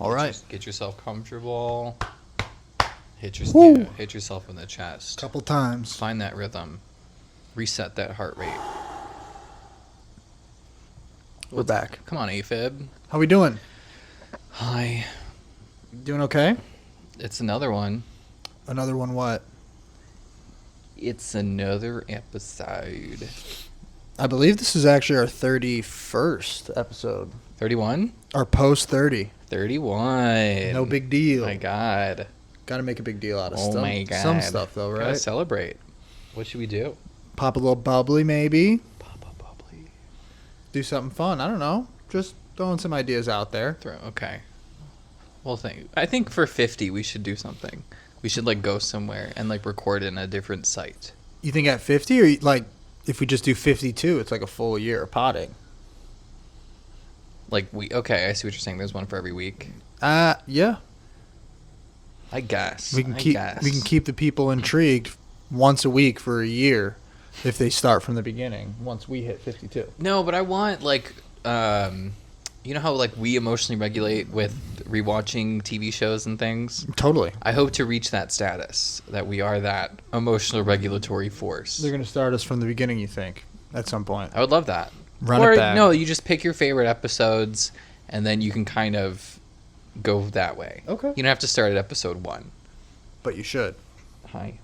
All right. Get yourself comfortable. Hit yourself in the chest. Couple times. Find that rhythm. Reset that heart rate. We're back. Come on, AFib. How we doing? Hi. Doing okay? It's another one. Another one what? It's another episode. I believe this is actually our 31st episode. 31? Our post 30. 31. No big deal. My God. Got to make a big deal out of Oh stuff. my God. Some stuff though, right? Gotta celebrate. What should we do? Pop a little bubbly maybe. Pop a bubbly. Do something fun. I don't know. Just throwing some ideas out there. Okay. Well, I think for 50 we should do something. We should like go somewhere and like record in a different site. You think at 50 or like if we just do 52, it's like a full year of potting? Like okay, I see what you're saying. There's one for every week. Yeah. I guess. We can keep the people intrigued once a week for a year if they start from the beginning once we hit 52. No, but I want like you know how like we emotionally regulate with rewatching TV shows and things? Totally. I hope to reach that status that we are that emotional regulatory force. They're going to start us from the beginning, you think, at some point. I would love that. Run it back. No, you just pick your favorite episodes and then you can kind of go that way. Okay. You don't have to start at episode 1. But you should. Hi.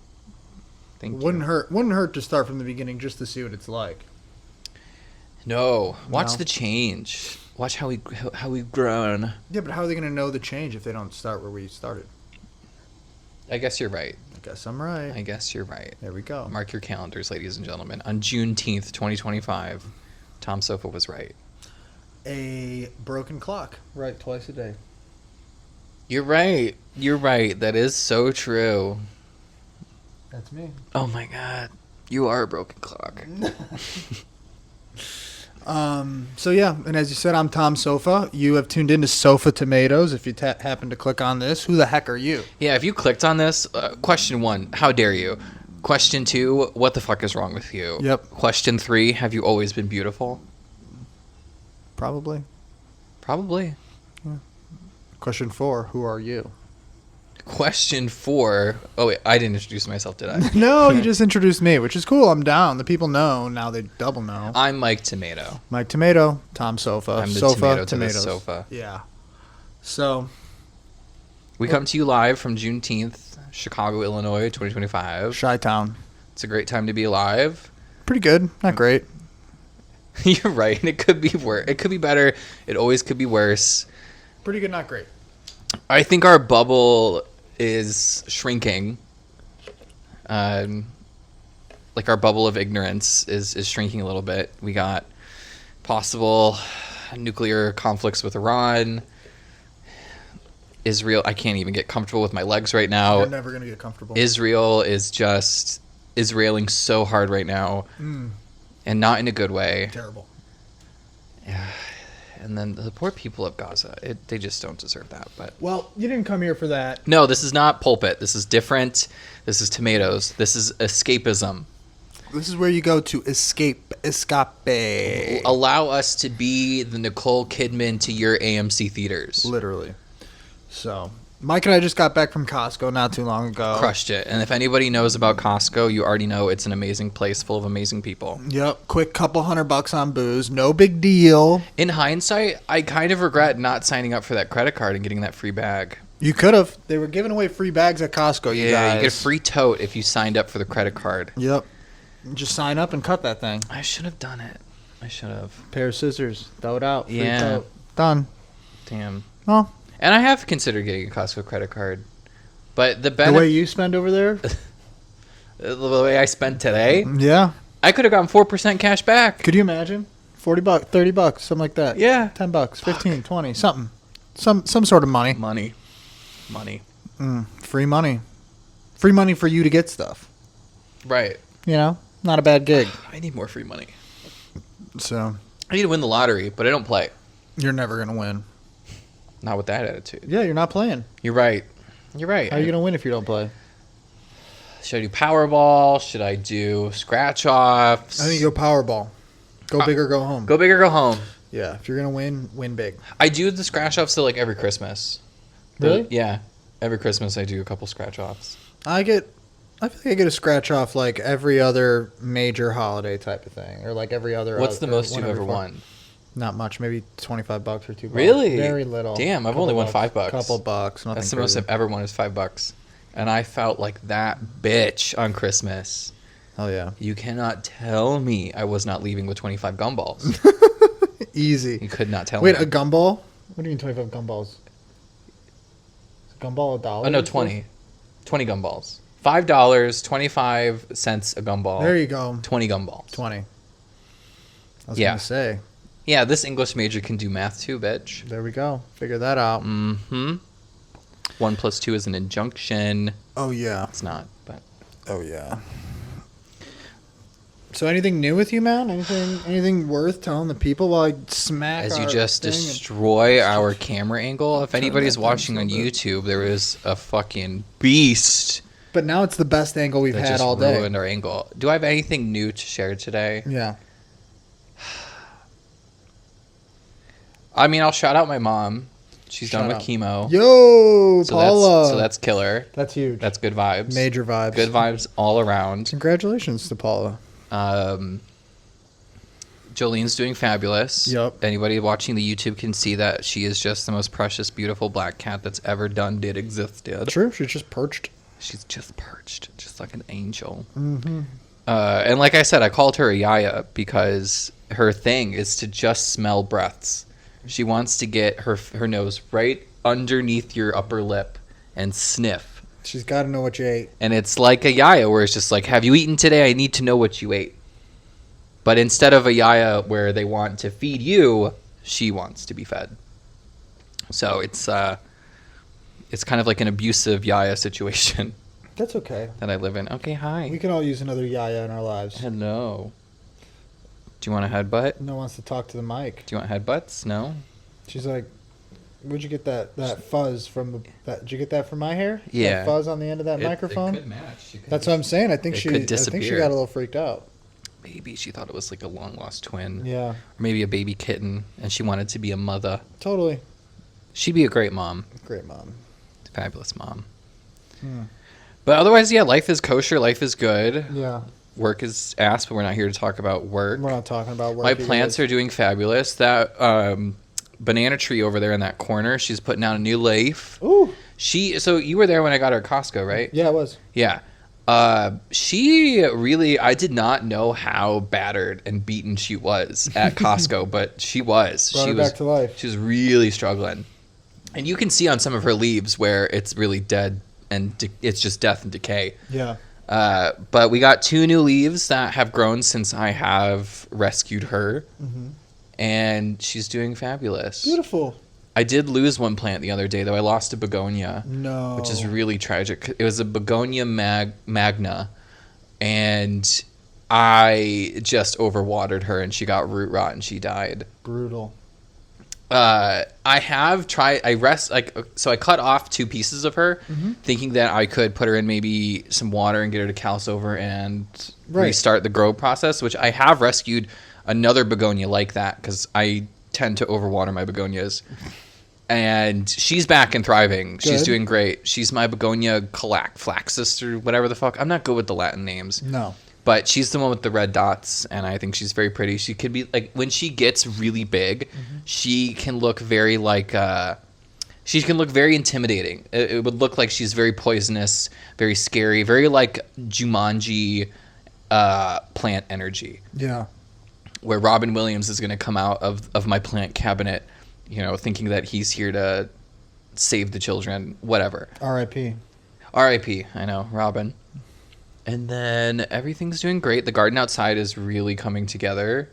Thank Wouldn't you. Wouldn't hurt to start from the beginning just to see what it's like. No. Watch No. the change. Watch how we've grown. Yeah, but how are they going to know the change if they don't start where we started? I guess you're right. I guess I'm right. I guess you're right. There we go. Mark your calendars, ladies and gentlemen. On Juneteenth, 2025, Tom Sofa was right. A broken clock. Right, twice a day. You're right. You're right. That is so true. That's me. Oh my God. You are a broken clock. So yeah, and as you said, I'm Tom Sofa. You have tuned into Sofa Tomatoes. If you happen to click on this, who the heck are you? Yeah, if you clicked on this, question 1, how dare you? Question 2, what the fuck is wrong with you? Yep. Question 3, have you always been beautiful? Probably. Probably. Question 4, who are you? Question 4, oh wait, I didn't introduce myself, did I? No, you just introduced me, which is cool. I'm down. The people know. Now they double know. I'm Mike Tomato. Mike Tomato, Tom Sofa. I'm the Sofa, tomato to the tomatoes. sofa. Yeah. So, We come to you live from Juneteenth, Chicago, Illinois, 2025. Chi-Town. It's a great time to be alive. Pretty good. Not great. You're right. It could be worse. It could be better. It always could be worse. Pretty good, not great. I think our bubble is shrinking. Like our bubble of ignorance is shrinking a little bit. We got possible nuclear conflicts with Iran. Israel, I can't even get comfortable with my legs right now. You're never going to get comfortable. Israel is just Israeling so hard right now. And not in a good way. Terrible. Yeah. And then the poor people of Gaza, they just don't deserve that. But Well, you didn't come here for that. no, this is not pulpit. This is different. This is tomatoes. This is escapism. This is where you go to escape. Allow us to be the Nicole Kidman to your AMC theaters. Literally. So, Mike and I just got back from Costco not too long ago. Crushed it. And if anybody knows about Costco, you already know it's an amazing place full of amazing people. Yep. Quick couple $100 on booze. No big deal. In hindsight, I kind of regret not signing up for that credit card and getting that free bag. You could have. They were giving away free bags at Costco, you guys. You get a free tote if you signed up for the credit card. Yep. Just sign up and cut that thing. I should have done it. I should have. Pair of scissors. Throw it out. Free Yeah. tote. Done. Damn. Well, And I have considered getting a Costco credit card. But the the way you spend over there? the way I spent today, Yeah. I could have gotten 4% cash back. Could you imagine? $40, $30, something like that. Yeah. $10, 15, 20, something. Some sort of money. Money. Free money. Free money for you to get stuff. Right. You know? Not a bad gig. I need more free money. So, I need to win the lottery, but I don't play. you're never going to win. Not with that attitude. Yeah, you're not playing. You're right. You're right. How are you going to win if you don't play? Should I do Powerball? Should I do scratch offs? I think you go Powerball. Go big or go home. Go big or go home. Yeah, if you're going to win, win big. I do the scratch offs to like every Christmas. Really? Yeah. Every Christmas I do a couple scratch offs. I feel like I get a scratch off like every other major holiday type of thing, or like every other. What's the or most one you've every ever four. won? Not much, maybe $25 or $2. Really? Very little. Damn, I've Couple only won bucks. $5. Couple bucks. Nothing That's the most crazy. I've ever won is $5. And I felt like that bitch on Christmas. Hell yeah. You cannot tell me I was not leaving with 25 gumballs. Easy. You could not tell Wait, me. a gumball? What do you mean 25 gumballs? Is a gumball $1? Oh no, 20. 20 gumballs. $5, 25 cents a gumball. There you go. 20 gumballs. 20. I was Yeah. gonna say. Yeah, this English major can do math too, bitch. There we go. Figure that out. Mm-hmm. 1 plus 2 is an injunction. Oh yeah. It's not, but Oh yeah. So anything new with you, man? Anything worth telling the people while I smack? as you our just thing and- destroy our camera angle, if anybody's that watching down on so good. YouTube, there is a fucking beast But now it's the best angle we've that had just all day. ruined our angle. Do I have anything new to share today? Yeah. I mean, I'll shout out my mom. She's done Shout with out. chemo. Yo, So Paula. that's killer. That's huge. That's good vibes. Major vibes. Good vibes all around. Congratulations to Paula. Jolene's doing fabulous. Yup. Anybody watching the YouTube can see that she is just the most precious, beautiful black cat that's ever existed. True. She's just perched. She's just perched, just like an angel. Mm-hmm. And like I said, I called her a yaya because her thing is to just smell breaths. She wants to get her nose right underneath your upper lip and sniff. She's got to know what you ate. And it's like a yaya where it's just like, have you eaten today? I need to know what you ate. But instead of a yaya where they want to feed you, she wants to be fed. So it's kind of like an abusive yaya situation That's okay. that I live in. Okay, hi. We can all use another yaya in our lives. Hello. Do you want a headbutt? No one wants to talk to the mic. Do you want headbutts? No? She's like, "Where'd you get that fuzz from? Did you get that from my hair? Yeah. That fuzz on the end of that microphone. It could match. That's what I'm saying. I think it she. could I think she disappear. got a little freaked out. Maybe she thought it was like a long lost twin. Yeah. Or maybe a baby kitten and she wanted to be a mother. Totally. She'd be a great mom. Great mom. Fabulous mom. Hmm. But otherwise, yeah, life is kosher. Life is good. Yeah. Work is ass, but we're not here to talk about work. We're not talking about work. My plants are doing fabulous. That banana tree over there in that corner, she's putting out a new leaf. Ooh. So you were there when I got her at Costco, right? Yeah, it was. Yeah. She really, I did not know how battered and beaten she was at Costco, but she was. Brought She her was back to life. She was really struggling. And you can see on some of her leaves where it's really dead and it's just death and decay. Yeah. But we got 2 new leaves that have grown since I have rescued her. Mm-hmm. And she's doing fabulous. Beautiful. I did lose one plant the other day, though. I lost a begonia. No. Which is really tragic. It was a begonia magna, and I just overwatered her, and she got root rot, and she died. Brutal. I have tried. So I cut off 2 pieces of her, thinking that I could put her in maybe some water and get her to callus over and restart the grow process. Which I have rescued another begonia like that because I tend to overwater my begonias. And she's back and thriving. She's Good. doing great. She's my begonia flaxus or whatever the fuck. I'm not good with the Latin names. No. But she's the one with the red dots, and I think she's very pretty. She could be, like, when she gets really big, she can look very, like, she can look very intimidating. It would look like she's very poisonous, very scary, very, like, Jumanji plant energy. Yeah. Where Robin Williams is going to come out of my plant cabinet, you know, thinking that he's here to save the children, whatever. R.I.P. R.I.P. I know, Robin. And then everything's doing great. The garden outside is really coming together.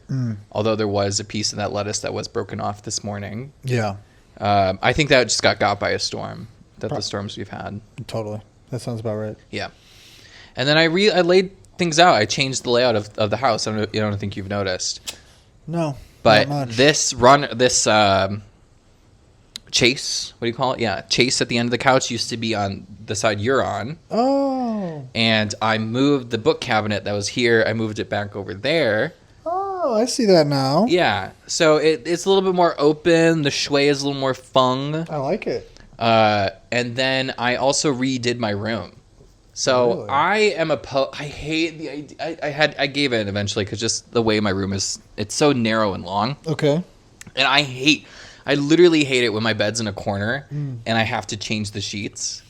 Although there was a piece of that lettuce that was broken off this morning. Yeah. I think that just got by a storm. The storms we've had. Totally. That sounds about right. Yeah. And then I laid things out. I changed the layout of the house. I don't think you've noticed. No. But not much. this chase, what do you call it? Yeah, chase at the end of the couch used to be on the side you're on. Oh. And I moved the book cabinet that was here. I moved it back over there. Oh, I see that now. Yeah, so it's a little bit more open. The shui is a little more fung. I like it. And then I also redid my room. So Really? I am I hate the idea. I gave in eventually because just the way my room is, it's so narrow and long. Okay. And I literally hate it when my bed's in a corner and I have to change the sheets.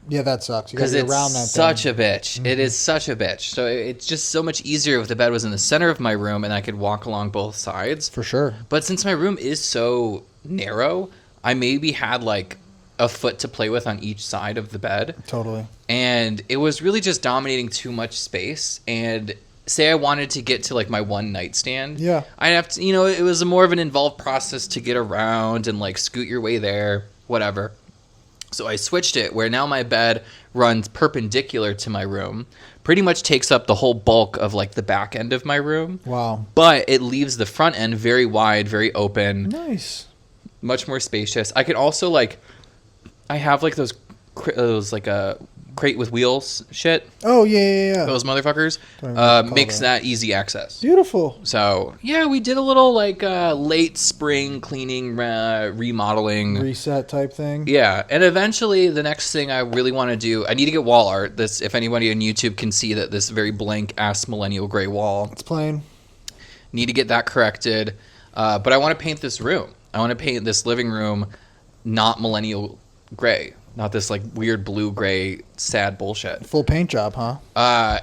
Yeah, that sucks. You Because gotta be it's around that such thing. a bitch. It is such a bitch. So it's just so much easier if the bed was in the center of my room and I could walk along both sides. For sure. But since my room is so narrow, I maybe had like a foot to play with on each side of the bed. Totally. And it was really just dominating too much space. And say I wanted to get to like my one nightstand. Yeah. I'd have to, it was a more of an involved process to get around and like scoot your way there, whatever. So I switched it where now my bed runs perpendicular to my room, pretty much takes up the whole bulk of like the back end of my room. Wow. But it leaves the front end very wide, very open, Nice. much more spacious. I could also like, I have like those like a crate with wheels shit. Oh yeah. Those motherfuckers Don't even know what to call makes that. that easy access. Beautiful. So yeah, we did a little like late spring cleaning, remodeling. Reset type thing. Yeah, and eventually the next thing I really want to do, I need to get wall art. This, if anybody on YouTube can see that this very blank ass millennial gray wall. It's plain. Need to get that corrected. But I want to paint this room. I want to paint this living room not millennial gray. Not this like weird blue gray sad bullshit. Full paint job, huh?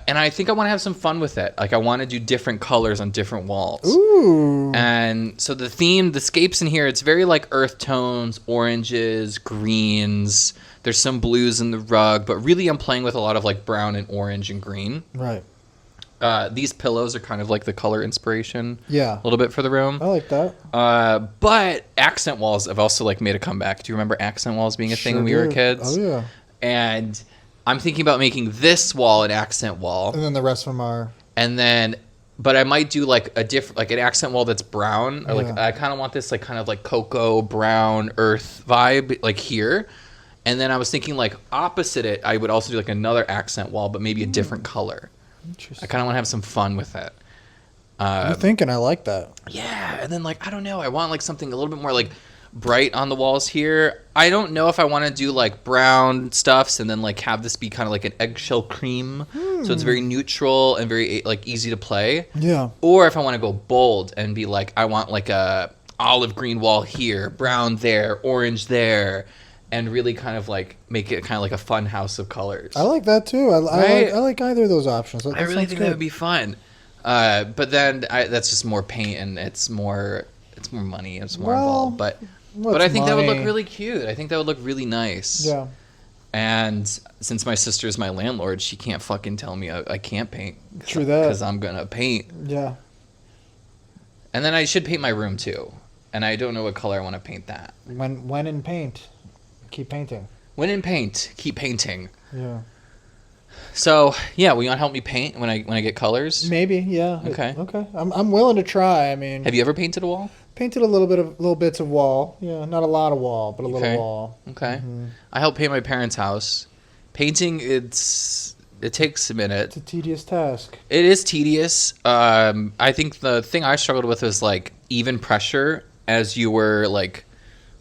And I think I want to have some fun with it. Like I want to do different colors on different walls. Ooh. And so the theme, the scapes in here, it's very like earth tones, oranges, greens. There's some blues in the rug, but really I'm playing with a lot of like brown and orange and green. Right. These pillows are kind of like the color inspiration. Yeah. A little bit for the room. I like that. But accent walls have also like made a comeback. Do you remember accent walls being a thing when we were did. kids? Oh yeah. And I'm thinking about making this wall an accent wall. And then the rest of them are. And then, but I might do like a different, like an accent wall that's brown. Or like, Yeah. I kind of want this like kind of like cocoa, brown, earth vibe like here. And then I was thinking like opposite it, I would also do like another accent wall, but maybe a different color. Interesting. I kind of want to have some fun with it. You're thinking. I like that. Yeah, and then like I don't know, I want like something a little bit more like bright on the walls here. I don't know if I want to do like brown stuffs and then like have this be kind of like an eggshell cream, so it's very neutral and very like easy to play. Yeah. Or if I want to go bold and be like I want like a olive green wall here, brown there, orange there, and really kind of like make it kind of like a fun house of colors. I like that too. Right? I like either of those options. That I really sounds think good. that would be fun. But then that's just more paint and it's more money. It's more involved. But I think that would look really cute. I think that would look really nice. Yeah. And since my sister is my landlord, she can't fucking tell me I can't paint. True that. Because I'm gonna paint. Yeah. And then I should paint my room too. And I don't know what color I want to paint that. When in paint, keep painting. When in paint, keep painting. Yeah. So yeah, will you want to help me paint when I get colors? Maybe. Yeah. Okay. Okay. I'm willing to try. I mean, Have you ever painted a wall? painted a little bits of wall. Yeah. Not a lot of wall, but a Okay. little wall. Okay. Mm-hmm. I helped paint my parents' house. Painting, it takes a minute. It's a tedious task. It is tedious. I think the thing I struggled with was like even pressure as you were like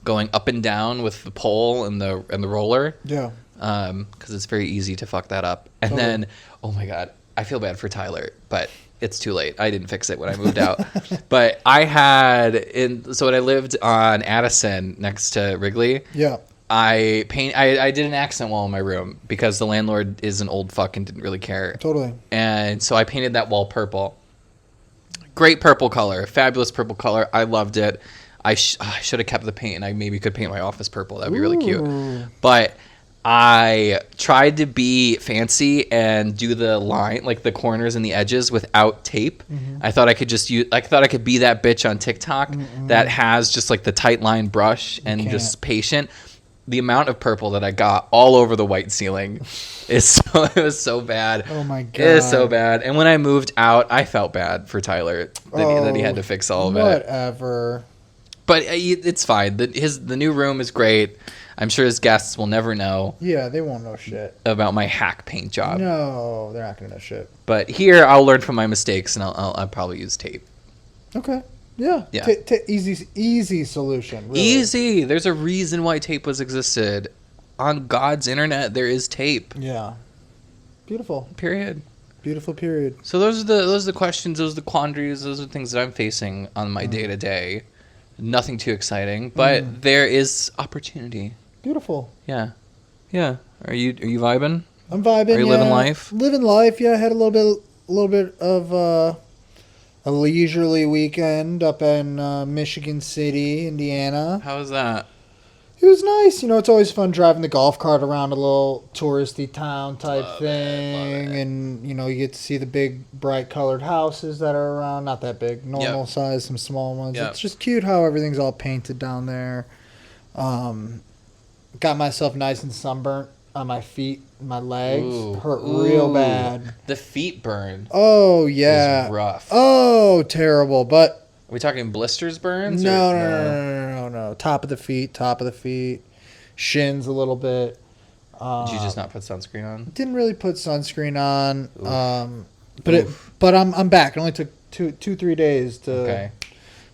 going up and down with the pole and the roller. Yeah. Because it's very easy to fuck that up. And Totally. then, oh my god, I feel bad for Tyler, but it's too late. I didn't fix it when I moved out. But I had so when I lived on Addison next to Wrigley. Yeah. I did an accent wall in my room because the landlord is an old fuck and didn't really care. Totally. And so I painted that wall purple. Great purple color, fabulous purple color. I loved it. I should have kept the paint and I maybe could paint my office purple. That'd be really cute. Ooh. But I tried to be fancy and do the line, like the corners and the edges without tape. Mm-hmm. I thought I could be that bitch on TikTok that has just like the tight line brush and can't. just patient. The amount of purple that I got all over the white ceiling it was so bad. Oh my god. It is so bad. And when I moved out, I felt bad for Tyler that he had to fix all of it. Whatever. But it's fine. The new room is great. I'm sure his guests will never know Yeah, they won't know shit. about my hack paint job. No, they're not gonna know shit. But here, I'll learn from my mistakes, and I'll probably use tape. Okay. Yeah. Yeah. Easy solution. Really. Easy. There's a reason why tape was existed. On God's internet, there is tape. Yeah. Beautiful. Period. Beautiful period. So those are the questions, those are the quandaries, those are the things that I'm facing on my day to day. Nothing too exciting, but there is opportunity. Beautiful. Yeah. Yeah. Are you vibing? I'm vibing. Are you living life? Living life. Yeah, I had a little bit of a leisurely weekend up in Michigan City, Indiana. How was that? It was nice. It's always fun driving the golf cart around a little touristy town type Love thing. it. And, you get to see the big, bright colored houses that are around. Not that big. Normal size, some small ones. Yep. It's just cute how everything's all painted down there. Got myself nice and sunburnt on my feet, my legs. Hurt real bad. The feet burn. Oh, yeah. Is rough. Oh, terrible. But... Are we talking blisters burns? No. Top of the feet. Shins a little bit. Did you just not put sunscreen on? Didn't really put sunscreen on. Oof. But I'm back. It only took 2-3 days to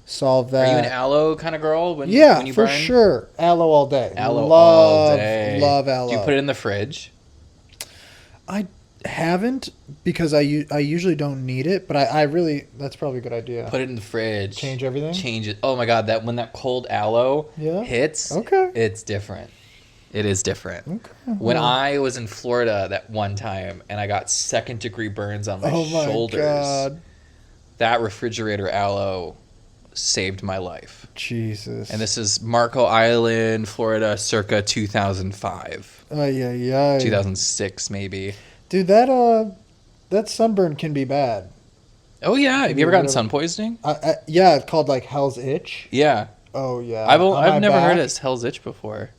solve that. Are you an aloe kind of girl? When Yeah, you for burn? sure. Aloe all day. Aloe all day. Love aloe. Do you put it in the fridge? I haven't, because I usually don't need it, but I really, that's probably a good idea. Put it in the fridge. Change everything? Change it. Oh my God, when that cold aloe hits, it's different. It is different. Okay. When I was in Florida that one time and I got 2nd-degree burns on my shoulders, God. that refrigerator aloe saved my life. Jesus. And this is Marco Island, Florida, circa 2005. 2006 maybe. Dude, that sunburn can be bad. Oh yeah, have you ever gotten sun poisoning? Yeah, it's called like Hell's Itch. Yeah. Oh yeah. I've never heard of Hell's Itch before.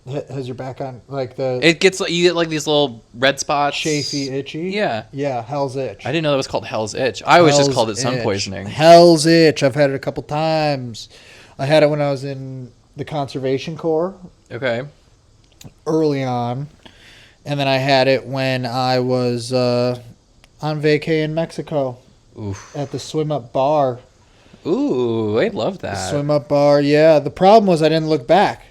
Has your back on like the? It gets you get like these little red spots. Chafy, itchy. Yeah. Yeah, Hell's Itch. I didn't know that was called Hell's Itch. I always just called it sun poisoning. Hell's Itch. I've had it a couple times. I had it when I was in the Conservation Corps. Okay. Early on. And then I had it when I was on vacay in Mexico. Oof. At the swim up bar. Ooh, I love that. The swim up bar, yeah. The problem was I didn't look back.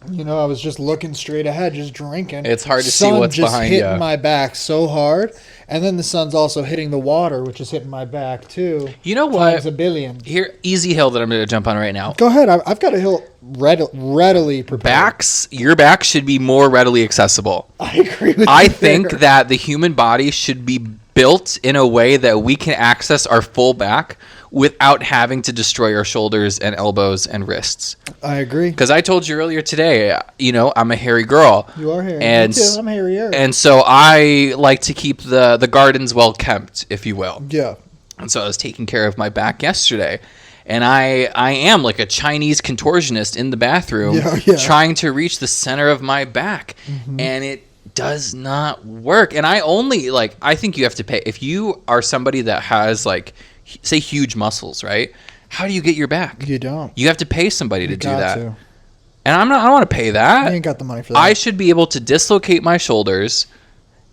I was just looking straight ahead, just drinking. It's hard to see what's behind you. Sun just hitting my back so hard. And then the sun's also hitting the water, which is hitting my back too. You know what? Times a billion. Here, easy hill that I'm going to jump on right now. Go ahead. I've got a hill readily prepared. Your back should be more readily accessible. I agree with you. I think that the human body should be built in a way that we can access our full back without having to destroy our shoulders and elbows and wrists. I agree. Because I told you earlier today, I'm a hairy girl. You are hairy. And, Me too. I'm hairier. And so I like to keep the gardens well kept, if you will. Yeah. And so I was taking care of my back yesterday. And I am like a Chinese contortionist in the bathroom trying to reach the center of my back. Mm-hmm. And it does not work. And I think you have to pay. If you are somebody that has say huge muscles, right? How do you get your back? You don't. You have to pay somebody to do that. To. And I don't want to pay that. You ain't got the money for that. I should be able to dislocate my shoulders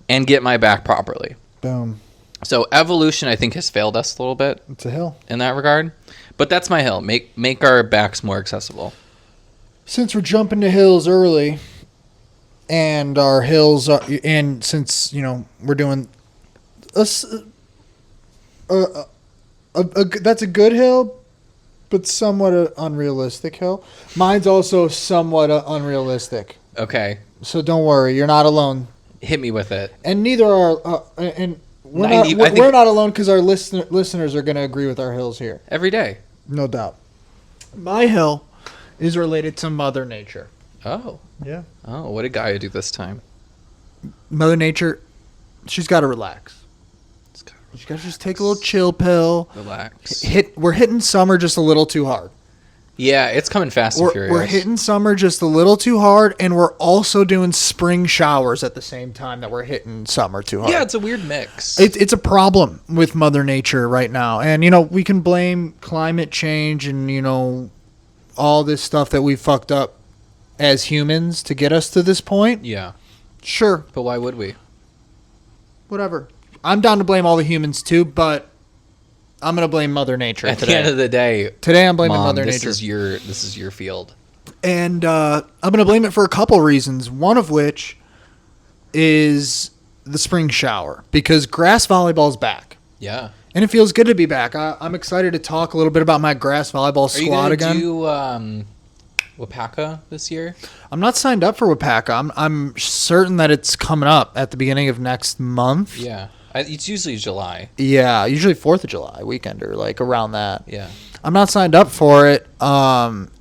and get my back properly. Boom. So evolution, I think, has failed us a little bit. It's a hill. In that regard. But that's my hill. Make our backs more accessible. Since we're jumping to hills early, and our hills are, and since, we're doing that's a good hill, but somewhat an unrealistic hill. Mine's also somewhat unrealistic. Okay. So don't worry, you're not alone. Hit me with it. And neither are we're not alone because our listeners are going to agree with our hills here. Every day. No doubt. My hill is related to Mother Nature. Oh. Yeah. Oh, what did Gaia do this time? Mother Nature, she's got to relax. You gotta just take a little chill pill. Relax. We're hitting summer just a little too hard. Yeah, it's coming fast and furious. We're hitting summer just a little too hard, and we're also doing spring showers at the same time that we're hitting summer too hard. Yeah, it's a weird mix. It's a problem with Mother Nature right now. And, we can blame climate change and, all this stuff that we fucked up as humans to get us to this point. Yeah. Sure. But why would we? Whatever. I'm down to blame all the humans too, but I'm gonna blame Mother Nature At today. the end of the day, Today I'm blaming Mom, Mother this Nature. this is your field. And I'm going to blame it for a couple reasons. One of which is the spring shower, because grass volleyball's back. Yeah. And it feels good to be back. I'm excited to talk a little bit about my grass volleyball Are you squad gonna again. do Wapaka this year? I'm not signed up for Wapaka. I'm certain that it's coming up at the beginning of next month. Yeah. It's usually July. Yeah, usually 4th of July weekend or like around that. Yeah. I'm not signed up for it.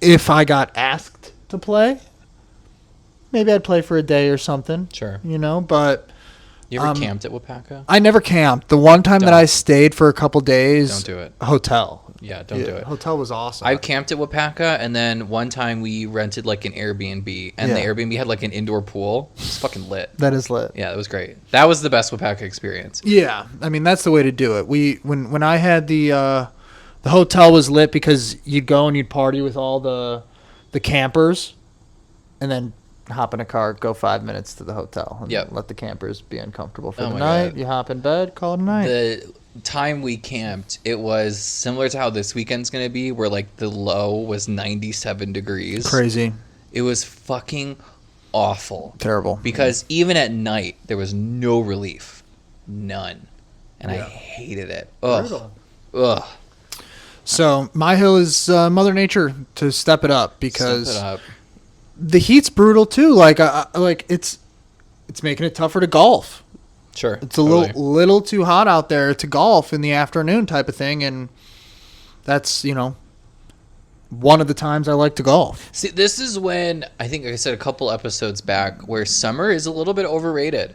If I got asked to play, maybe I'd play for a day or something. Sure. You know, but You ever camped at Wapaka? I never camped. The one time that Don't. I stayed for a couple days, Don't do it. hotel. Yeah, don't do it. Hotel was awesome. I've camped at Wapaka, and then one time we rented like an Airbnb, and the Yeah. Airbnb had like an indoor pool. It's fucking lit. That is lit. Yeah, that was great. That was the best Wapaka experience. Yeah, I mean that's the way to do it. When I had the hotel was lit because you'd go and you'd party with all the campers, and then hop in a car, go 5 minutes to the hotel, and Yep. let the campers be uncomfortable for Oh the my night. God. You hop in bed, call it a night. The time we camped, it was similar to how this weekend's gonna be, where like the low was 97 degrees. Crazy, It was fucking awful. terrible. Because even at night, there was no relief. None. And I Yeah. hated it. Ugh. Brutal. Ugh. So my hill is Mother Nature to step it up because Step it up. the heat's brutal too. Like it's making it tougher to golf. Sure. It's a little too hot out there to golf in the afternoon type of thing, and that's one of the times I like to golf. See, this is when I think I said a couple episodes back where summer is a little bit overrated.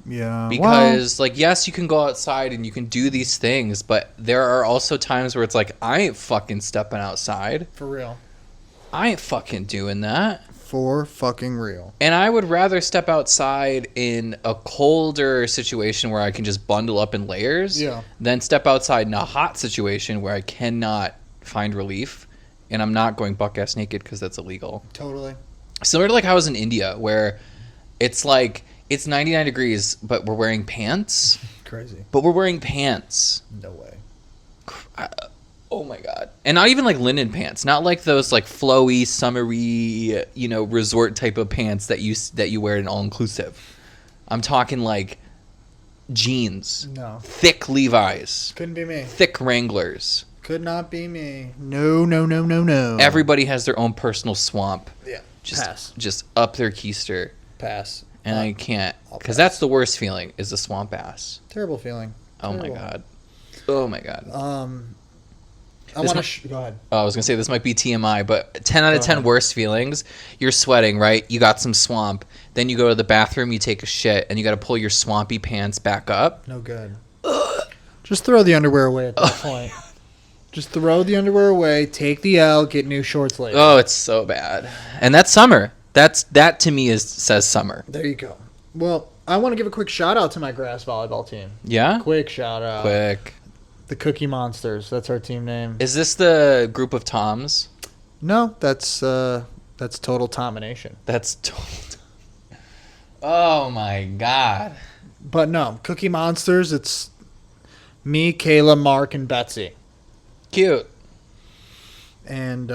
Yeah, Because, like, yes, you can go outside and you can do these things, but there are also times where it's like, I ain't fucking stepping outside. for real, I ain't fucking doing that. for fucking real. And I would rather step outside in a colder situation where I can just bundle up in layers than step outside in a hot situation where I cannot find relief. And I'm not going buck-ass naked because that's illegal. Totally. Similar to like how I was in India, where it's like, it's 99 degrees, but we're wearing pants. Crazy. But we're wearing pants. No way. Oh my god. And not even like linen pants, not like those like flowy, summery, resort type of pants that you wear in all inclusive. I'm talking like jeans, No. thick Levi's, Couldn't be me. thick Wranglers. Could not be me. No, no, no, no, no. Everybody has their own personal swamp. Yeah. Just Pass. just up their keister. Pass. And I can't, I'll because pass. that's the worst feeling, is the swamp ass. Terrible feeling. Oh my Terrible. god. Oh my god. I This want to. Go ahead. Oh, I was gonna say this might be TMI, but 10 out of Go 10 ahead. worst feelings. You're sweating, right? You got some swamp. Then you go to the bathroom, you take a shit, and you got to pull your swampy pants back up. No good. Just throw the underwear away at that point. Just throw the underwear away. Take the L. Get new shorts later. Oh, it's so bad. And that's summer. That to me says summer. There you go. Well, I want to give a quick shout out to my grass volleyball team. Yeah. Quick shout out. Quick. The Cookie Monsters. That's our team name. Is this the group of Toms? No, that's total domination. That's told. Oh my god. But no, Cookie Monsters. It's me, Kayla, Mark, and Betsy. Cute. And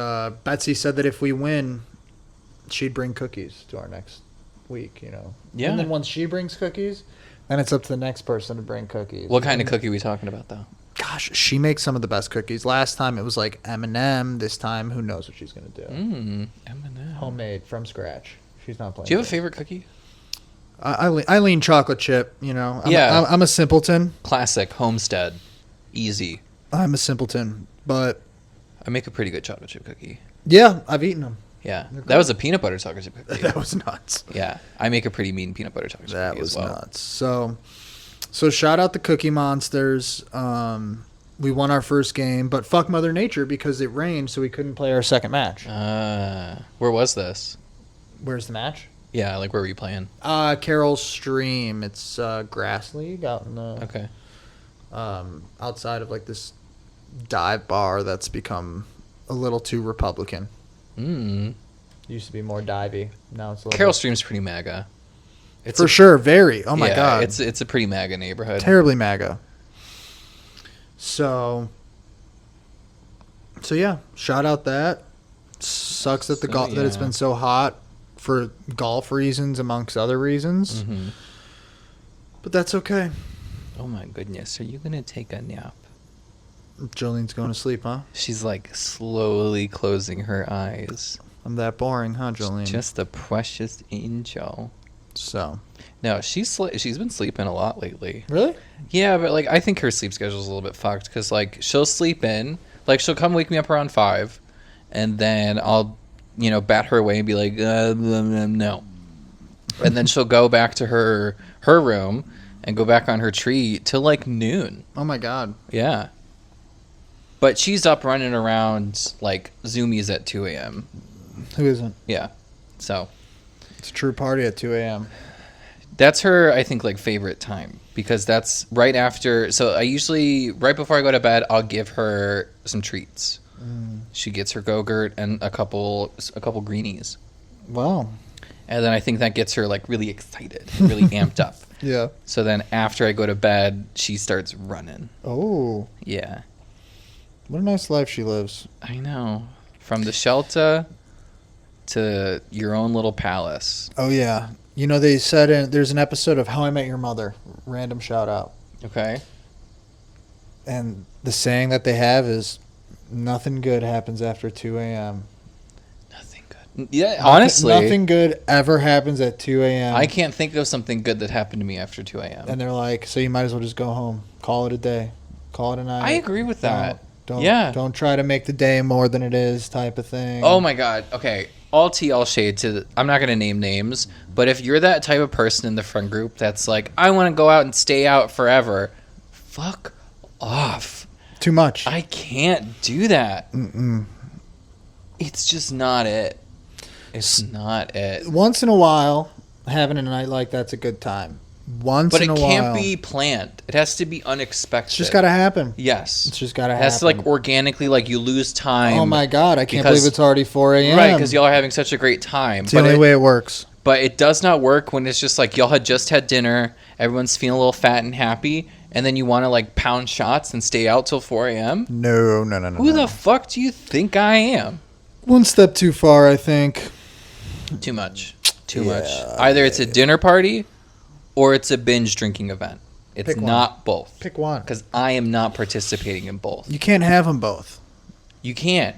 Betsy said that if we win, she'd bring cookies to our next week. Yeah. And then once she brings cookies, then it's up to the next person to bring cookies. What kind of cookie are we talking about though? Gosh, she makes some of the best cookies. Last time it was like M&M. This time, who knows what she's gonna do? M&M. Homemade from scratch. She's not playing. Do you have a games. favorite cookie? I lean chocolate chip. Yeah. I'm a simpleton. Classic Homestead. Easy. I'm a simpleton, but I make a pretty good chocolate chip cookie. yeah, I've eaten them. Yeah. That was a peanut butter chocolate chip cookie. That was nuts. Yeah. I make a pretty mean peanut butter chocolate chip That cookie was as well. nuts. So shout out the Cookie Monsters. We won our first game, but fuck Mother Nature because it rained, so we couldn't play our second match. Where was this? Where's the match? Yeah, like where were you playing? Carroll Stream. It's grass league out in the Okay. outside of like this dive bar that's become a little too Republican. Used to be more divey. Now it's a little Carroll bit- Stream's pretty MAGA. for sure. Very. Oh my god. It's a pretty MAGA neighborhood. Terribly MAGA. So yeah, shout out that. Sucks that that it's been so hot for golf reasons amongst other reasons. Mm-hmm. But that's okay. Oh my goodness, are you gonna take a nap? Jolene's going to sleep, huh? She's like slowly closing her eyes. I'm that boring, huh, Jolene? Just a precious angel. So. No, she's been sleeping a lot lately. Really? Yeah, but like I think her sleep schedule's a little bit fucked because like she'll sleep in, like she'll come wake me up around 5, and then I'll, bat her away and be like, no, and then she'll go back to her room and go back on her tree till like noon. Oh my God. Yeah. But she's up running around like zoomies at 2 a.m. Who isn't? Yeah. So. It's a true party at 2 a.m. That's her, I think, like favorite time because that's right after. So I usually, right before I go to bed, I'll give her some treats. She gets her Go-Gurt and a couple greenies. Wow. And then I think that gets her like really excited, really amped up. Yeah. So then after I go to bed, she starts running. Oh. Yeah. What a nice life she lives. I know. From the shelter to your own little palace. Oh, yeah. They said there's an episode of How I Met Your Mother. Random shout out. Okay. And the saying that they have is, nothing good happens after 2 a.m. Nothing good. Yeah, honestly. Nothing good ever happens at 2 a.m. I can't think of something good that happened to me after 2 a.m. And they're like, so you might as well just go home. Call it a day. Call it a night. I agree with that. Don't try to make the day more than it is type of thing. Oh my God. Okay. All tea, all shade I'm not going to name names, but if you're that type of person in the friend group that's like, I want to go out and stay out forever, fuck off. Too much. I can't do that. Mm-mm. It's just not it. It's not it. Once in a while, having a night like that's a good time. But it can't be planned. It has to be unexpected. It's just got to happen. Yes. It's just got to happen. It has to like organically, like you lose time. Oh my God, I can't believe it's already 4 a.m. Right, because y'all are having such a great time. It's the only way it works. But it does not work when it's just like y'all had just had dinner, everyone's feeling a little fat and happy, and then you want to like pound shots and stay out till 4 a.m.? No. Who the fuck do you think I am? One step too far, I think. Too much. Too much. Either it's a dinner party or it's a binge drinking event. It's not both. Pick one. Because I am not participating in both. You can't have them both. You can't.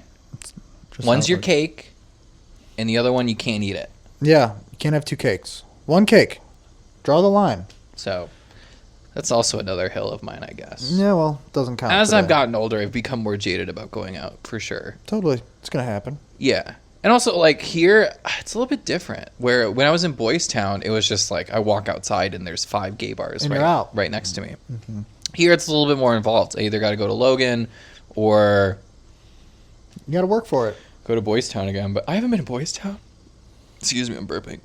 One's your cake, and the other one you can't eat it. Yeah, you can't have two cakes. One cake. Draw the line. So, that's also another hill of mine, I guess. Yeah, well, doesn't count. As I've gotten older, I've become more jaded about going out, for sure. Totally. It's going to happen. Yeah. And also, like, here, it's a little bit different. Where when I was in Boys Town, it was just like, I walk outside and there's 5 gay bars right next to me. Mm-hmm. Here, it's a little bit more involved. I either got to go to Logan or... You got to work for it. Go to Boys Town again. But I haven't been to Boys Town. Excuse me, I'm burping.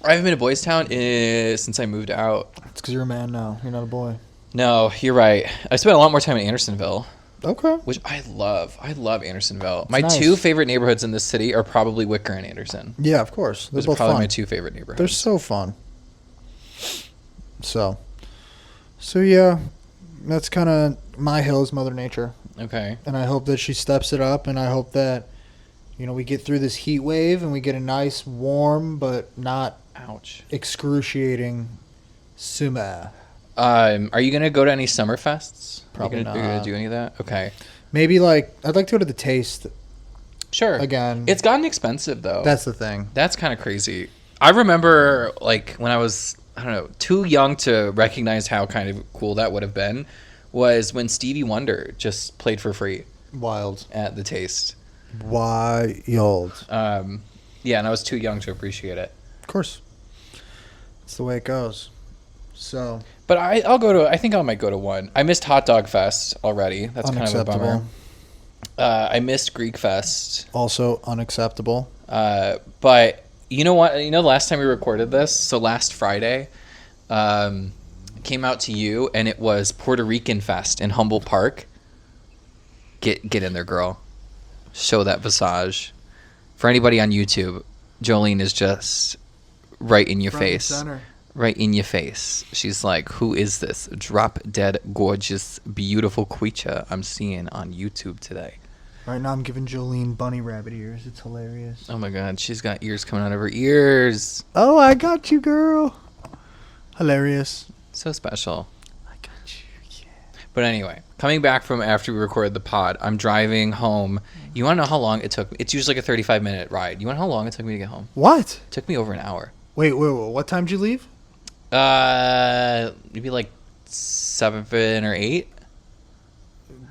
I haven't been to Boys Town since I moved out. It's because you're a man now. You're not a boy. No, you're right. I spent a lot more time in Andersonville. Okay. Which I love. I love Andersonville. My nice. 2 favorite neighborhoods in this city are probably Wicker and Anderson. Yeah, of course. They're Those both are probably fun. my 2 favorite neighborhoods. They're so fun. So yeah, that's kind of my hill is Mother Nature. Okay. And I hope that she steps it up, and I hope that, we get through this heat wave and we get a nice, warm, but not excruciating summer. Are you going to go to any summer fests? Probably not. Are you going to do any of that? Okay. Maybe, I'd like to go to the Taste. Sure. Again. It's gotten expensive, though. That's the thing. That's kind of crazy. I remember, when I was, too young to recognize how kind of cool that would have been, was when Stevie Wonder just played for free. Wild. At the Taste. Wild. Yeah, and I was too young to appreciate it. Of course. That's the way it goes. So... But I think I might go to one. I missed Hot Dog Fest already. That's kind of a bummer. I missed Greek Fest. Also unacceptable. But you know what? The last time we recorded this, so last Friday, came out to you, and it was Puerto Rican Fest in Humboldt Park. Get in there, girl. Show that visage. For anybody on YouTube, Jolene is just right in your face. Center. right in your face. She's like, who is this drop dead gorgeous beautiful creature I'm seeing on YouTube today? Right now I'm giving Jolene bunny rabbit ears. It's hilarious. Oh my god, she's got ears coming out of her ears. Oh, I got you, girl. Hilarious. So special. I got you, yeah. But anyway, coming back from after we recorded the pod, I'm driving home. You want to know how long it took me? It's usually like a 35-minute ride. You want to know how long it took me to get home? What? It took me over an hour. Wait. What time did you leave? Maybe like 7 or 8.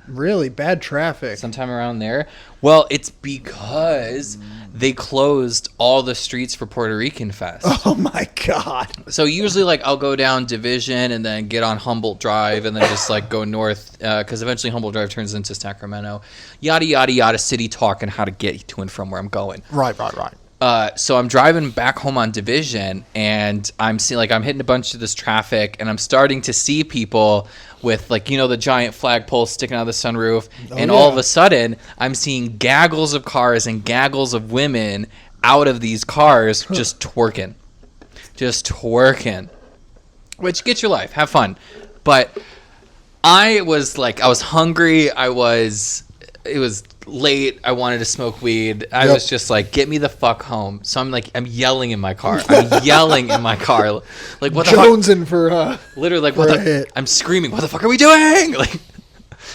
Really bad traffic. Sometime around there. Well, it's because they closed all the streets for Puerto Rican Fest. Oh my god. So usually, like, I'll go down Division and then get on Humboldt Drive and then just like go north because eventually Humboldt Drive turns into Sacramento. Yada yada yada. City talk and how to get to and from where I'm going. Right. So I'm driving back home on Division, and I'm seeing like I'm hitting a bunch of this traffic, and I'm starting to see people with like the giant flagpole sticking out of the sunroof, and all of a sudden I'm seeing gaggles of cars and gaggles of women out of these cars just twerking, which gets your life, have fun, but I was hungry, it was late. I wanted to smoke weed. I was just like, get me the fuck home. So I'm yelling in my car. Like, what the Jonesing for literally, like, what the I'm screaming, what the fuck are we doing? Like,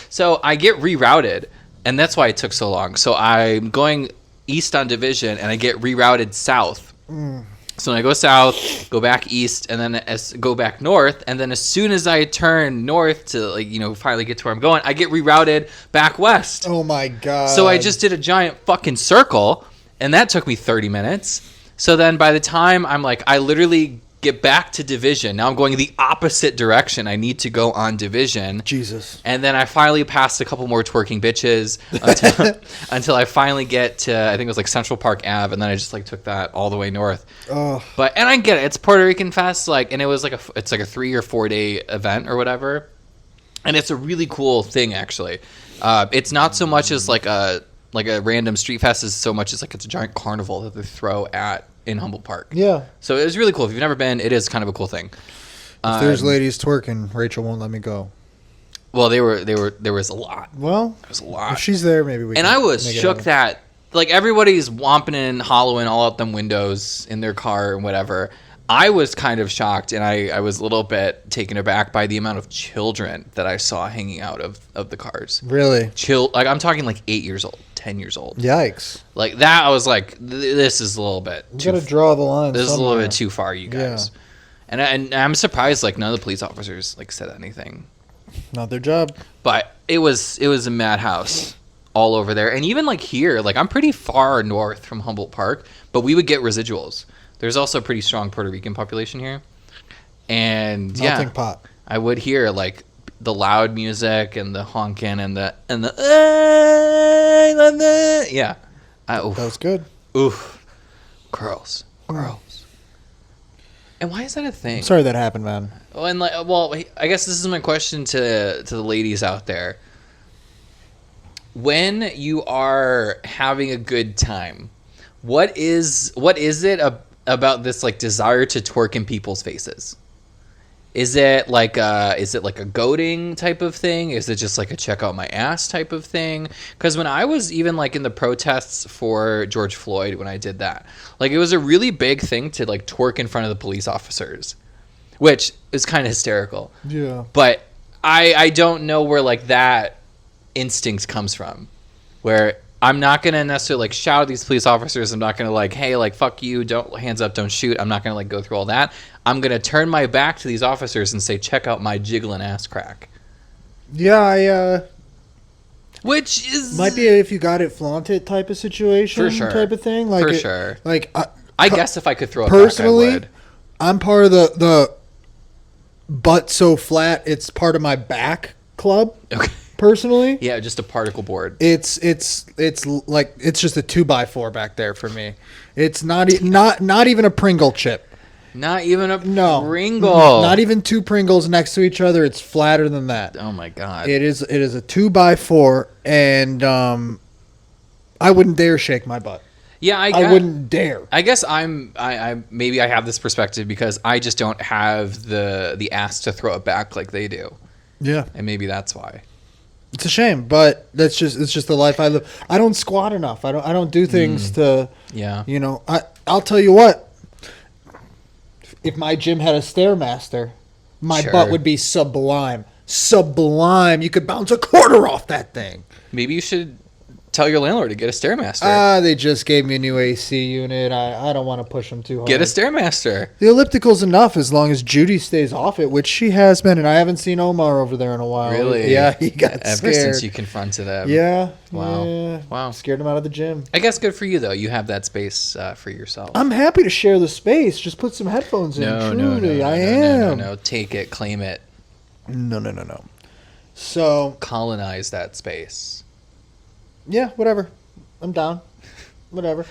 so I get rerouted, and that's why it took so long. So I'm going east on Division, and I get rerouted south. So when I go south, go back east, and then go back north, and then as soon as I turn north to finally get to where I'm going, I get rerouted back west. Oh my god. So I just did a giant fucking circle, and that took me 30 minutes. So then by the time I literally get back to Division, now I'm going the opposite direction. I need to go on Division. Jesus. And then I finally passed a couple more twerking bitches until I finally get to, I think it was like Central Park Ave, and then I just took that all the way north. Oh. And I get it. It's Puerto Rican Fest, and it was it's like a 3 or 4 day event or whatever. And it's a really cool thing, actually. It's not so much as like a random street fest as so much as it's a giant carnival that they throw in Humboldt Park. Yeah. So it was really cool. If you've never been, it is kind of a cool thing. If there's ladies twerking, Rachel won't let me go. Well, there was a lot. Well, there was a lot. If she's there, maybe we And can I was make it shook happen. that everybody's womping and hollowing all out them windows in their car and whatever. I was kind of shocked, and I was a little bit taken aback by the amount of children that I saw hanging out of the cars. Really? I'm talking 8 years old, 10 years old. Yikes. Like that, I was like, this is a little bit You gotta draw the line. This is a little somewhere. bit too far, you guys. Yeah. And I'm surprised none of the police officers said anything. Not their job. But it was a madhouse all over there. And even here, I'm pretty far north from Humboldt Park, but we would get residuals. There's also a pretty strong Puerto Rican population here. And Melting pot. I would hear the loud music and the honking and the yeah. That was good. Oof. Girls. And why is that a thing? I'm sorry that happened, man. Oh, and I guess this is my question to the ladies out there. When you are having a good time, what is it about this desire to twerk in people's faces? Is it like a goading type of thing? Is it just a check out my ass type of thing? Because when I was even in the protests for George Floyd, when I did that, it was a really big thing to twerk in front of the police officers, which is kind of hysterical. Yeah. But I don't know where that instinct comes from, where I'm not gonna necessarily shout at these police officers. I'm not gonna hey, fuck you, don't hands up, don't shoot. I'm not gonna go through all that. I'm gonna turn my back to these officers and say, check out my jiggling ass crack. Yeah, Which is might be if you got it, flaunt it type of situation, for sure, type of thing. For sure. I guess if I could throw it personally, back, I would. I'm part of the butt so flat it's part of my back club. Okay. Personally, Yeah, just a particle board. it's just a 2x4 back there for me. It's not even a Pringle chip. Not even a No. Pringle. Not even two Pringles next to each other. It's flatter than that. Oh my god. It is a 2x4, and I wouldn't dare shake my butt. Yeah, I wouldn't dare. I guess I maybe I have this perspective because I just don't have the ass to throw it back like they do, Yeah. and maybe that's why. It's a shame, but it's just the life I live. I don't squat enough. I don't do things to, Yeah. you know. I'll tell you what. If my gym had a stairmaster, my Sure. butt would be sublime. Sublime. You could bounce a quarter off that thing. Maybe you should tell your landlord to get a Stairmaster. They just gave me a new AC unit. I don't want to push them too hard. Get a Stairmaster. The elliptical's enough as long as Judy stays off it, which she has been, and I haven't seen Omar over there in a while. Really? Yeah, he got Ever scared. since you confronted him. Yeah. Wow. Yeah. Wow. Scared him out of the gym. I guess good for you though. You have that space for yourself. I'm happy to share the space. Just put some headphones in. Truly, I am. No. Take it, claim it, No. So, colonize that space. yeah, whatever. I'm down. Whatever.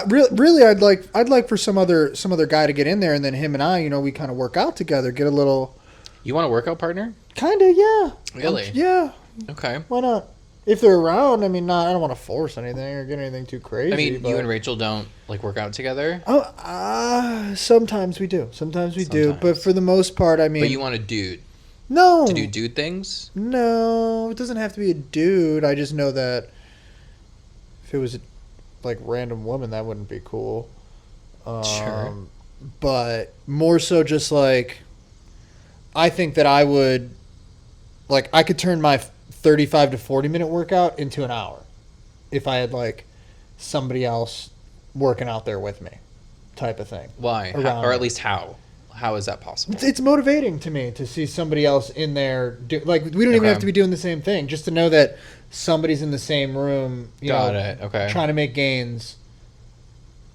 Really, I'd like for some other guy to get in there, and then him and I, we kind of work out together. Get a little. You want a workout partner? Kind of, yeah. Really? Yeah. Okay. Why not? If they're around, I mean, I don't want to force anything or get anything too crazy. I mean, but... you and Rachel don't like work out together. Oh, sometimes we do. Sometimes we do. But for the most part, I mean. But you want a dude no to do dude things? No, it doesn't have to be a dude. I just know that if it was a, like random woman, that wouldn't be cool. Sure. But more so, just like I think that I would like I could turn my 35 to 40-minute workout into an hour if I had like somebody else working out there with me, type of thing. Why? Or at least how? How is that possible? It's motivating to me to see somebody else in there. We don't even have to be doing the same thing. Just to know that somebody's in the same room, Got it. Okay. trying to make gains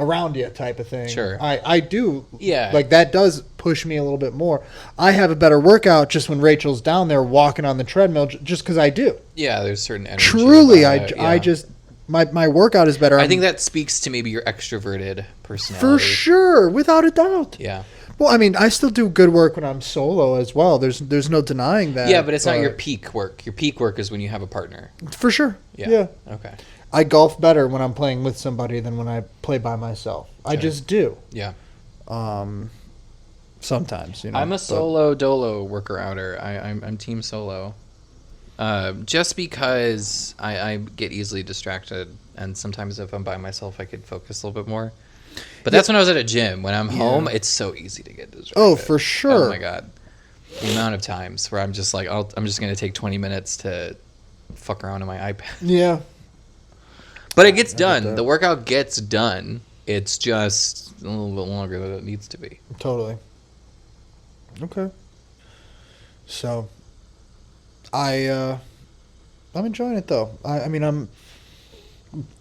around you, type of thing. Sure. I do. Yeah. Like that does push me a little bit more. I have a better workout just when Rachel's down there walking on the treadmill, just because I do. Yeah, there's certain energy. Truly, about it, I just my workout is better. I think that speaks to maybe your extroverted personality. for sure, without a doubt. Yeah. Well, I mean, I still do good work when I'm solo as well. There's no denying that. Yeah, but it's not your peak work. Your peak work is when you have a partner. For sure. Yeah. Okay. I golf better when I'm playing with somebody than when I play by myself. I Sure. just do. Yeah. Sometimes, I'm a solo dolo worker outer. I'm team solo. Just because I get easily distracted, and sometimes if I'm by myself, I could focus a little bit more. But that's when I was at a gym. When I'm home, it's so easy to get distracted. Oh, for sure. Oh my god, the amount of times where I'm just like, I'm just gonna take 20 minutes to fuck around on my iPad. Yeah. But it gets I get done. that. The workout gets done. It's just a little bit longer than it needs to be. Totally. Okay. So, I'm enjoying it though. I mean,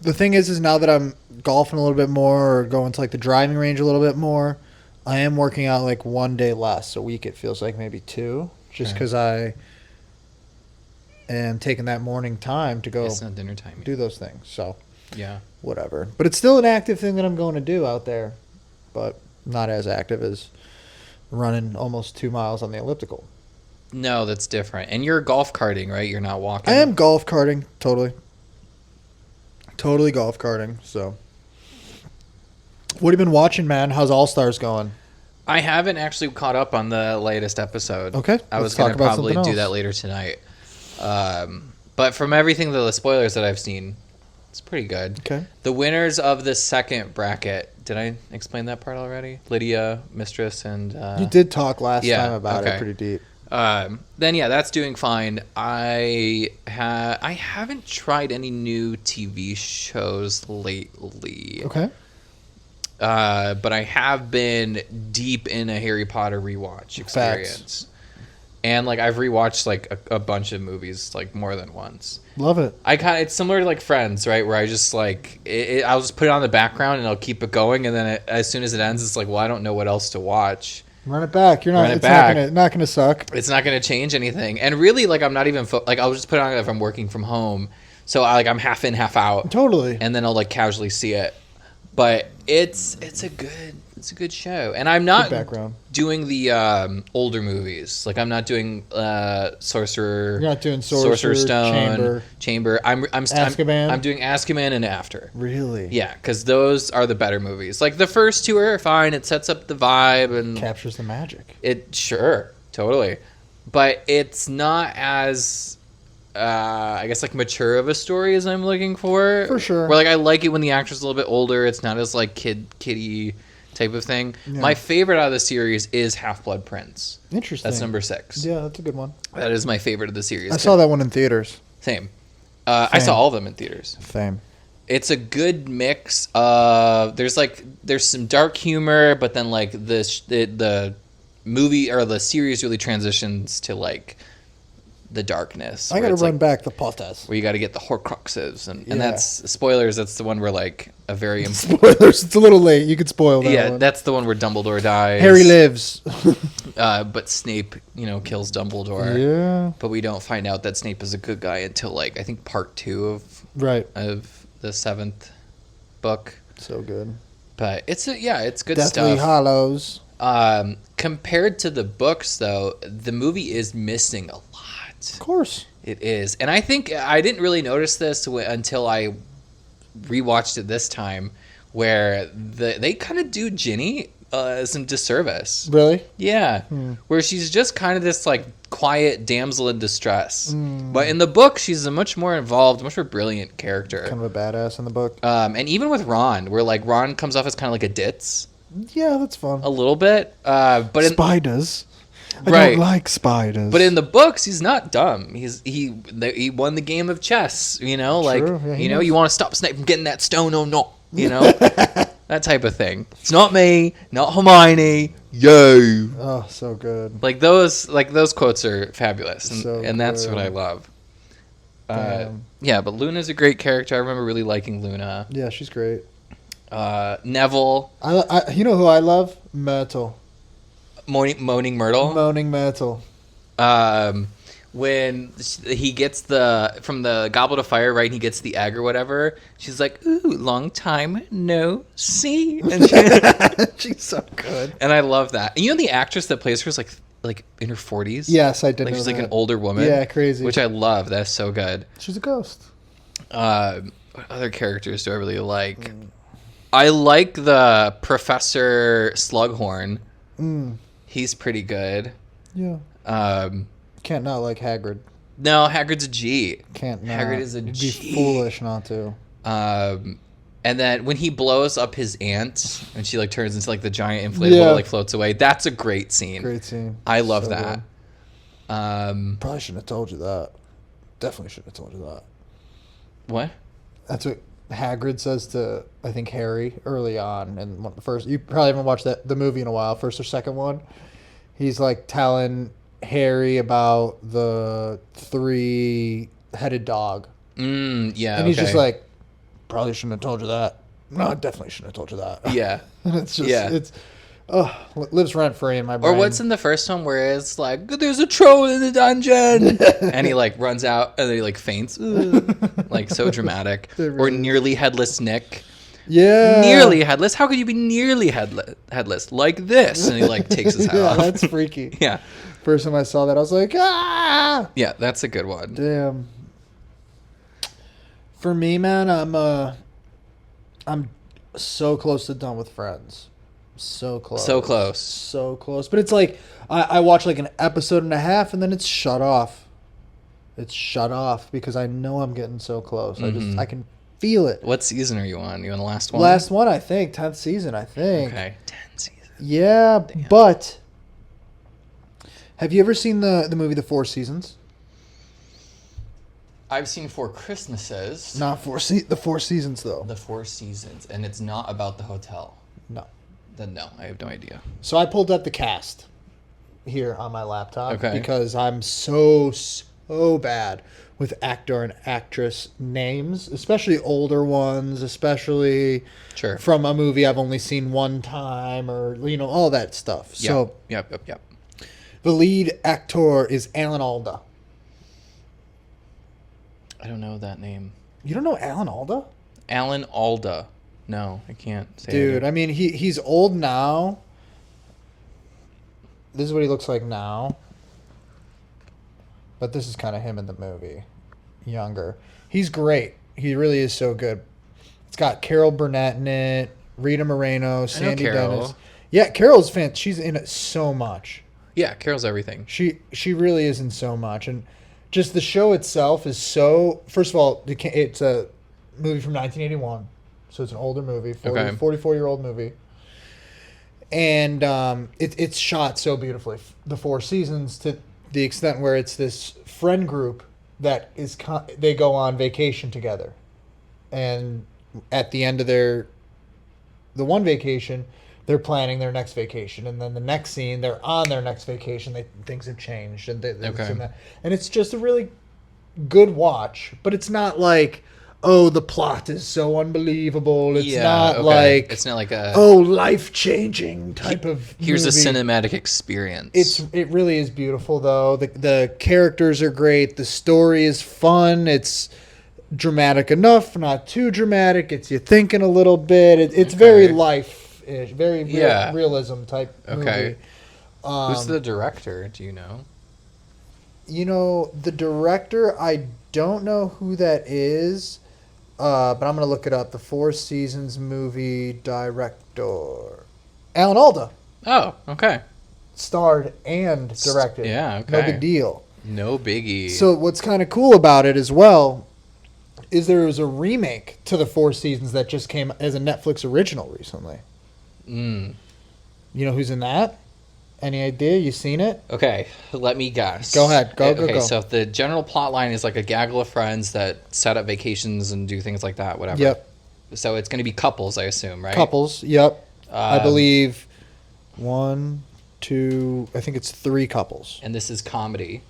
the thing is now that I'm golfing a little bit more or going to like the driving range a little bit more, I am working out like one day less a week. It feels like maybe two, just Okay. because I am taking that morning time to go It's not dinner time yet. do those things. So Yeah. whatever. But it's still an active thing that I'm going to do out there, but not as active as running almost 2 miles on the elliptical. No, that's different. And you're golf carting, right? You're not walking. I am golf karting, totally. Totally golf karting. So, what have you been watching, man? How's All Stars going? I haven't actually caught up on the latest episode. Okay, I was let's going talk to about probably something do else. that later tonight. But from everything, the spoilers that I've seen, it's pretty good. Okay. The winners of the second bracket. Did I explain that part already? Lydia, Mistress, and... You did talk last yeah, time about okay. it pretty deep. Then yeah, that's doing fine. I haven't tried any new TV shows lately. Okay. But I have been deep in a Harry Potter rewatch experience. Facts. And like I've rewatched like a bunch of movies like more than once. Love it. It's similar to like Friends, right? Where I just like I'll just put it on the background and I'll keep it going, and then as soon as it ends, it's like, well, I don't know what else to watch. Run it back. You're not. Run it It's back. not gonna suck. It's not going to change anything. And really, like, I'm not even like I'll just put it on if I'm working from home. So I'm half in, half out, Totally. and then I'll like casually see it. But it's a good It's a good show, and I'm not background. doing the older movies. Like I'm not doing Sorcerer. You're not doing Sorcerer's Sorcerer, Stone, Chamber. I'm Azkaban? I'm doing Azkaban and After. Really? Yeah, because those are the better movies. Like the first two are fine. It sets up the vibe and Captures the magic. it sure totally, but it's not as I guess like mature of a story as I'm looking for. For sure. Where like I like it when the actor's a little bit older. It's not as like kiddie type of thing. Yeah. My favorite out of the series is Half-Blood Prince. Interesting. That's number 6. Yeah, that's a good one. That is my favorite of the series. I saw that one in theaters. Same. I saw all of them in theaters. Same. It's a good mix of there's some dark humor, but then like the movie or the series really transitions to like the darkness. I got to run back the potas. where you got to get the Horcruxes, and Yeah. that's spoilers. That's the one where like a very Spoilers. It's a little late. You could spoil that yeah, one. that's the one where Dumbledore dies. Harry lives. But Snape, kills Dumbledore. Yeah. But we don't find out that Snape is a good guy until like I think part 2 Right. of the 7th book. So good. But it's good Deathly stuff. Hollows. Compared to the books, though, the movie is missing a lot. Of course. It is, and I think I didn't really notice this until I rewatched it this time, where they kind of do Ginny some disservice. Really? Yeah, where she's just kind of this like quiet damsel in distress, but in the book she's a much more involved, much more brilliant character. Kind of a badass in the book. And even with Ron, where like Ron comes off as kind of like a ditz Yeah, that's fun. a little bit, but Spiders. I Right. don't like spiders. But in the books, he's not dumb. He won the game of chess. Like Yeah, he knows. you want to stop Snape from getting that stone or not. That type of thing. It's not me, not Hermione. Yo, Oh, so good. like those quotes are fabulous, and, So and that's what good. I love. Damn. Yeah, but Luna's a great character. I remember really liking Luna. Yeah, she's great. Neville, You know who I love? Myrtle. Moaning Myrtle. Moaning Myrtle. When he gets from the Goblet of Fire, right? And he gets the egg or whatever. She's like, "Ooh, long time no see," and, She's so good. and I love that. And the actress that plays her is like in her 40s. Yes, I did Like know she's like that. an older woman. Yeah, crazy. Which I love. That's so good. She's a ghost. What other characters do I really like? I like the Professor Slughorn. He's pretty good. Yeah. Can't not like Hagrid. No, Hagrid's a G. Can't not. Hagrid is a It'd G. be foolish not to. And then when he blows up his aunt and she like turns into like the giant inflatable Yeah. that like floats away, that's a great scene. Great scene. I love So that. good. Probably shouldn't have told you that. Definitely shouldn't have told you that. What? That's what Hagrid says to, I think, Harry early on. And one of the first, you probably haven't watched the movie in a while, first or second one. He's like telling Harry about the 3-headed dog. Yeah. And he's just okay. like, probably shouldn't have told you that. No, I definitely shouldn't have told you that. Yeah. And it's just, Yeah. lives rent free in my brain. Or what's in the first one where it's like, there's a troll in the dungeon, and he like runs out and then he like faints, like so dramatic. It Or really is. nearly headless Nick. Yeah. Nearly headless. How could you be nearly headless like this? And he like takes his hat Yeah, off. that's freaky. Yeah. First time I saw that, I was like, ah! Yeah, that's a good one. Damn. For me, man, I'm so close to done with Friends. So close. So close. So close. But it's like I watch like an episode and a half and then it's shut off. It's shut off because I know I'm getting so close. I can feel it. What season are you on? You on the last one? Last one, I think. 10th season, I think. Okay. 10 seasons. Yeah, but have you ever seen the movie The Four Seasons? I've seen 4 Christmases. Not the Four Seasons though. The 4 Seasons, and it's not about the hotel. No. Then no, I have no idea. So I pulled up the cast here on my laptop Okay. because I'm so bad with actor and actress names, especially older ones, especially Sure. from a movie I've only seen one time or all that stuff. So Yep. the lead actor is Alan Alda. I don't know that name. You don't know Alan Alda? Alan Alda. No, I can't say Dude, I I mean, he's old now. This is what he looks like now. But this is kind of him in the movie. Younger. He's great. He really is so good. It's got Carol Burnett in it, Rita Moreno, Sandy Carol. Dennis. Yeah, Carol's fan. She's in it so much. Yeah, Carol's everything. She really is in so much, and just the show itself is so. First of all, it's a movie from 1981, so it's an older movie, 44-year-old movie, and it's shot so beautifully. The Four Seasons, to the extent where it's this friend group that is they go on vacation together, and at the end of the one vacation, they're planning their next vacation, and then the next scene, they're on their next vacation. Things have changed, and and it's just a really good watch. But it's not like, oh, the plot is so unbelievable. It's not like it's not like a life changing type of. Here's movie. a cinematic experience. It really is beautiful though. The characters are great. The story is fun. It's dramatic enough, not too dramatic. It's you thinking a little bit. It's very life-ish, very realism type movie. Who's the director? Do you know? You know, the director, I don't know who that is, but I'm going to look it up. The Four Seasons movie director. Alan Alda. Oh, okay. Starred and directed. Yeah, okay. No big deal. No biggie. So what's kind of cool about it as well is there was a remake to the Four Seasons that just came as a Netflix original recently. You know who's in that? Any idea? You seen it? Okay, let me guess. Go ahead. Go. So the general plot line is like a gaggle of friends that set up vacations and do things like that, whatever. Yep. So it's going to be couples, I assume, right? Couples, yep. I believe 1, 2, I think it's 3 couples. And this is comedy.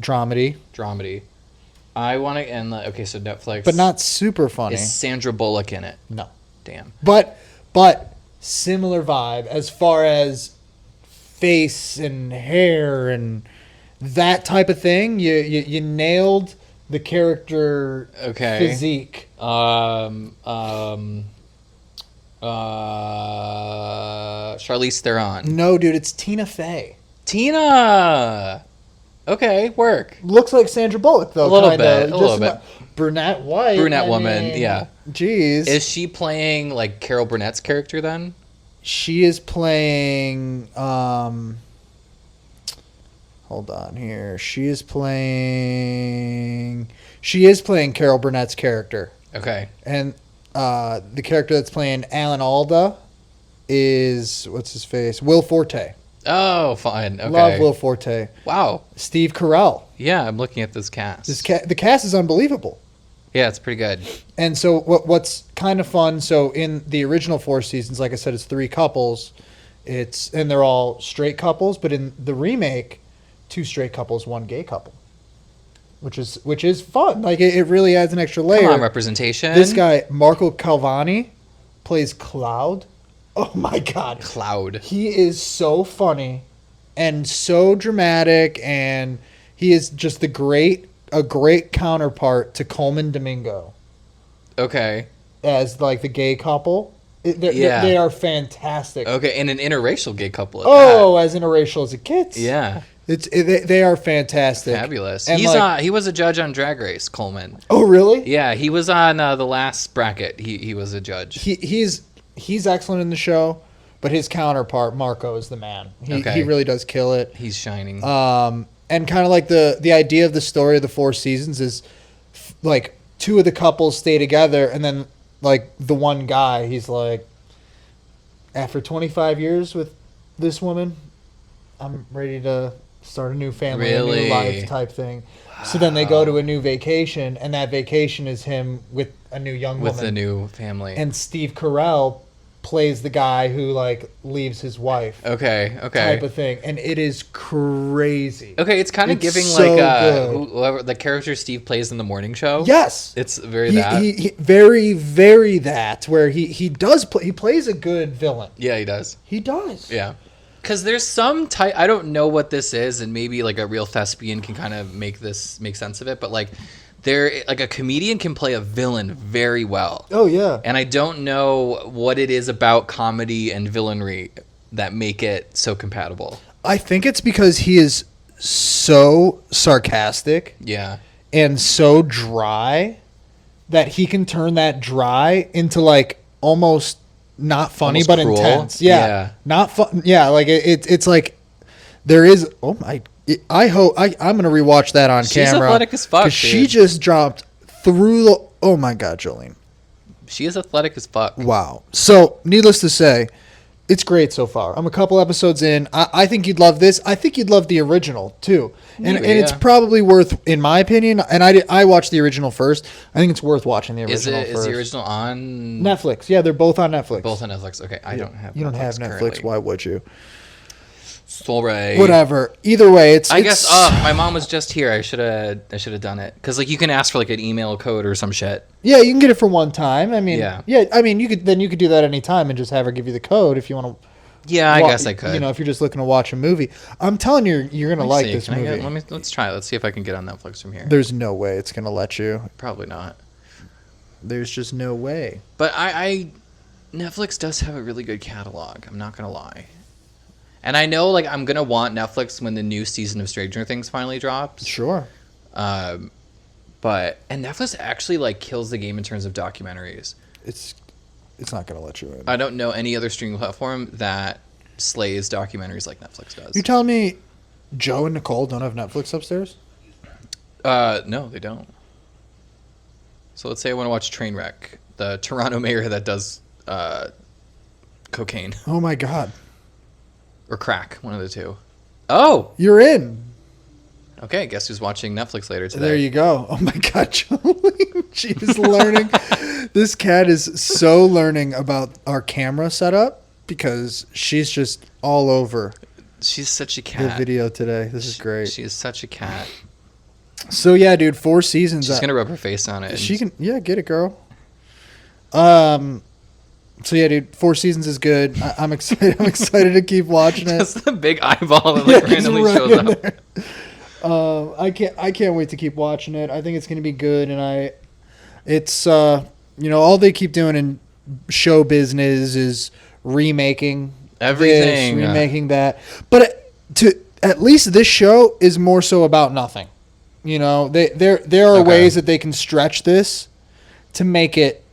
Dramedy. I want to end okay, so Netflix. But not super funny. Is Sandra Bullock in it? No. Damn. But similar vibe as far as face and hair and that type of thing. You nailed the character physique. Charlize Theron. No, dude, it's Tina Fey. Tina. Okay, work. Looks like Sandra Bullock though. A little bit. Brunette woman. Yeah. Jeez. Is she playing like Carol Burnett's character then? She is playing. Hold on here. She is playing Carol Burnett's character. Okay. And the character that's playing Alan Alda is what's his face? Will Forte. Oh, fine. Okay. Love Will Forte. Wow. Steve Carell. Yeah, I'm looking at this cast. The cast is unbelievable. Yeah, it's pretty good. And so what's kind of fun, so in the original Four Seasons, like I said, it's 3 couples. And they're all straight couples, but in the remake, 2 straight couples, 1 gay couple. Which is fun. Like it really adds an extra layer. Come on, representation. This guy, Marco Calvani, plays Cloud. Oh my God. Cloud. He is so funny and so dramatic, and he is just a great counterpart to Coleman Domingo. Okay. As like the gay couple. They are fantastic. Okay, and an interracial gay couple. As interracial as it gets. Yeah. They are fantastic. Fabulous. And he was a judge on Drag Race, Coleman. Oh, really? Yeah, he was on the last bracket. He was a judge. He's excellent in the show, but his counterpart Marco is the man. He really does kill it. He's shining. And kind of like the idea of the story of the Four Seasons is like 2 of the couples stay together, and then like the one guy, he's like, after 25 years with this woman, I'm ready to start a new family, a new life type thing. Wow. So then they go to a new vacation, and that vacation is him with a new young woman. With a new family. And Steve Carell plays the guy who like leaves his wife. Okay. Type of thing. And it is crazy. Okay, it's kind of giving so like whoever the character Steve plays in the morning show. Yes. It's very that. He very, very that, where he plays a good villain. Yeah, he does. He does. Yeah. Because there's some type, I don't know what this is, and maybe like a real thespian can kind of make sense of it, but like They're like a comedian can play a villain very well. Oh yeah. And I don't know what it is about comedy and villainry that make it so compatible. I think it's because he is so sarcastic Yeah. and so dry that he can turn that dry into like almost not funny Almost but cruel. intense. Yeah. Yeah. Not fun. Yeah, like it's like there is I hope I'm going to rewatch that on She's camera. athletic as fuck, 'cause she dude. just dropped through the oh my god, Jolene. She is athletic as fuck. Wow. So, needless to say, it's great so far. I'm a couple episodes in. I think you'd love this. I think you'd love the original too. And Maybe, it's yeah. probably worth, in my opinion. And I watched the original first. I think it's worth watching the original Is first. the original on Netflix? Yeah, they're both on Netflix. both on Netflix? Okay, I don't have. You don't have Netflix. currently. Why would you? Sorry. Whatever. Either way, it's. I guess. My mom was just here. I should have done it because like you can ask for like an email code or some shit. Yeah, you can get it for one time. I mean, Yeah. I mean, you could do that anytime and just have her give you the code if you want to. Yeah, I guess I could. You know, if you're just looking to watch a movie, I'm telling you, you're gonna like See, this can I movie. let's try it. Let's see if I can get on Netflix from here. There's no way it's gonna let you. Probably not. There's just no way. But I Netflix does have a really good catalog. I'm not gonna lie. And I know like I'm gonna want Netflix when the new season of Stranger Things finally drops. Sure. But Netflix actually like kills the game in terms of documentaries. It's not gonna let you in. I don't know any other streaming platform that slays documentaries like Netflix does. You're telling me Joe and Nicole don't have Netflix upstairs? No, they don't. So let's say I want to watch Trainwreck, the Toronto mayor that does cocaine Oh my god. or crack, one of the two. Oh, You're in. okay. Guess who's watching Netflix later today? There you go. Oh my god, Jolene. She is learning. This cat is so learning about our camera setup because she's just all over She's such a the cat. video today. This is great. She is such a cat. So yeah, dude, 4 seasons. She's gonna rub her face on it. She can, yeah, get it, girl. So yeah, dude, 4 seasons is good. I'm excited. I'm excited to keep watching it. Just the big eyeball that like Yeah, he's randomly right shows in up. there. I can't wait to keep watching it. I think it's gonna be good, and it's all they keep doing in show business is remaking Everything. this, remaking that. But at least this show is more so about nothing. You know, there are Okay. ways that they can stretch this to make it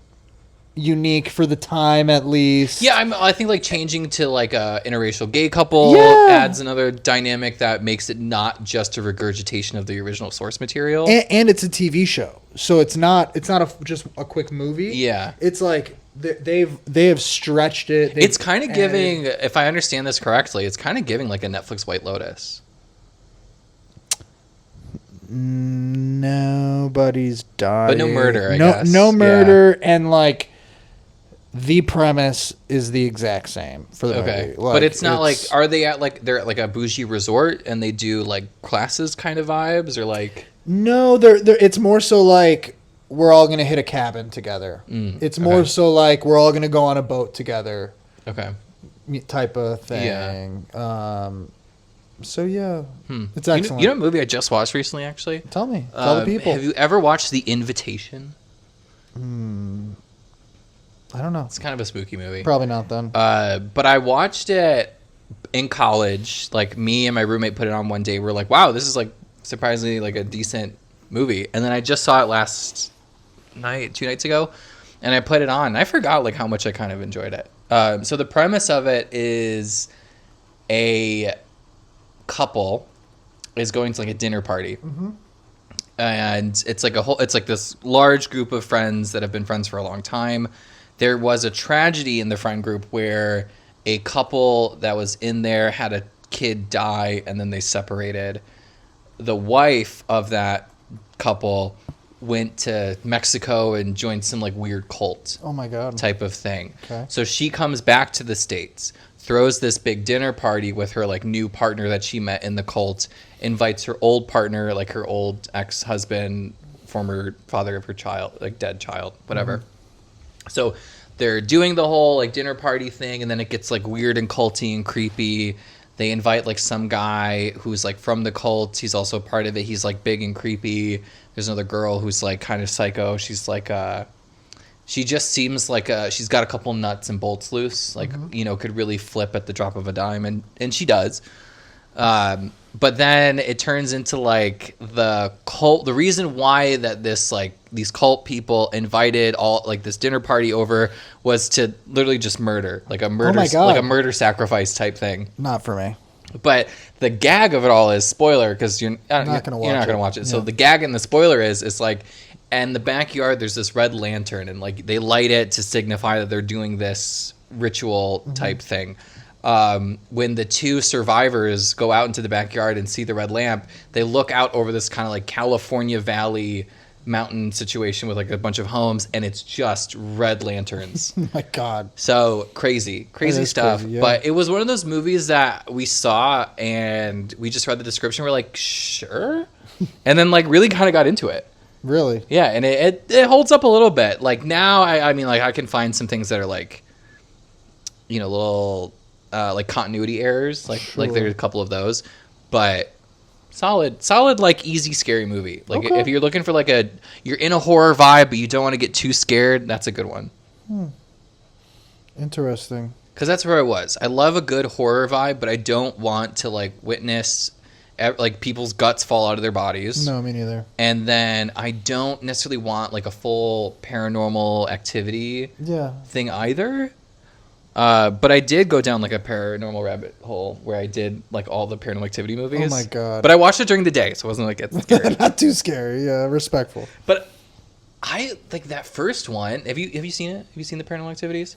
unique for the time at least. Yeah, I think like changing to like a interracial gay couple Yeah. adds another dynamic that makes it not just a regurgitation of the original source material. And it's a TV show, so it's not just a quick movie. Yeah. It's like they have stretched it. They've It's kind of added- giving, if I understand this correctly, it's kind of giving like a Netflix White Lotus. Nobody's dying, But no murder, I no, guess. no murder, and like the premise is the exact same for the Okay, movie. but it's not like, are they at like, they're at like a bougie resort and they do like classes kind of vibes or like? no, they're it's more so like we're all gonna hit a cabin together. It's more okay. so like we're all gonna go on a boat together, Okay. type of thing. Yeah. So yeah, it's You excellent. know what movie I just watched recently actually? Tell me, tell the people. Have you ever watched The Invitation? I don't know. It's kind of a spooky movie. Probably not then. But I watched it in college. Like me and my roommate put it on one day. We're like, wow, this is like surprisingly like a decent movie. And then I just saw it last night, 2 nights ago, and I put it on. And I forgot like how much I kind of enjoyed it. So the premise of it is a couple is going to like a dinner party. And it's like it's like this large group of friends that have been friends for a long time. There was a tragedy in the friend group where a couple that was in there had a kid die and then they separated. The wife of that couple went to Mexico and joined some like weird cult Oh my god. type of thing. Okay. So she comes back to the States, throws this big dinner party with her like new partner that she met in the cult, invites her old partner, like her old ex-husband, former father of her child, like dead child, whatever. So they're doing the whole like dinner party thing, and then it gets like weird and culty and creepy. They invite like some guy who's like from the cult. He's also part of it. He's like big and creepy. There's another girl who's like kind of psycho. She's like she just seems like she's got a couple nuts and bolts loose. Like could really flip at the drop of a dime, and she does. But then it turns into like the cult. The reason why that this like these cult people invited all like this dinner party over was to literally just murder, like a murder, like a murder sacrifice type thing. Not for me. But the gag of it all is spoiler because you're not gonna watch it. Yeah. So the gag and the spoiler is like, in the backyard there's this red lantern and like they light it to signify that they're doing this ritual type thing. When the two survivors go out into the backyard and see the red lamp, they look out over this kind of like California Valley mountain situation with like a bunch of homes, and it's just red lanterns. Oh my God. So crazy stuff. Crazy, yeah. But it was one of those movies that we saw and we just read the description. We're like, sure. And then like really kind of got into it. Really? Yeah. And it holds up a little bit. Like now, I mean, like I can find some things that are like, little, like continuity errors, like there's a couple of those, but solid, like easy scary movie. Like if you're looking for like you're in a horror vibe but you don't want to get too scared, that's a good one. Interesting. Because that's where I was. I love a good horror vibe, but I don't want to like witness like people's guts fall out of their bodies. No, me neither. And then I don't necessarily want like a full Paranormal Activity thing either. But I did go down like a paranormal rabbit hole where I did like all the Paranormal Activity movies. Oh my God. But I watched it during the day, so it wasn't like it's scary. Not too scary. Yeah, respectful. But I like that first one. Have you seen it? Have you seen the Paranormal Activities?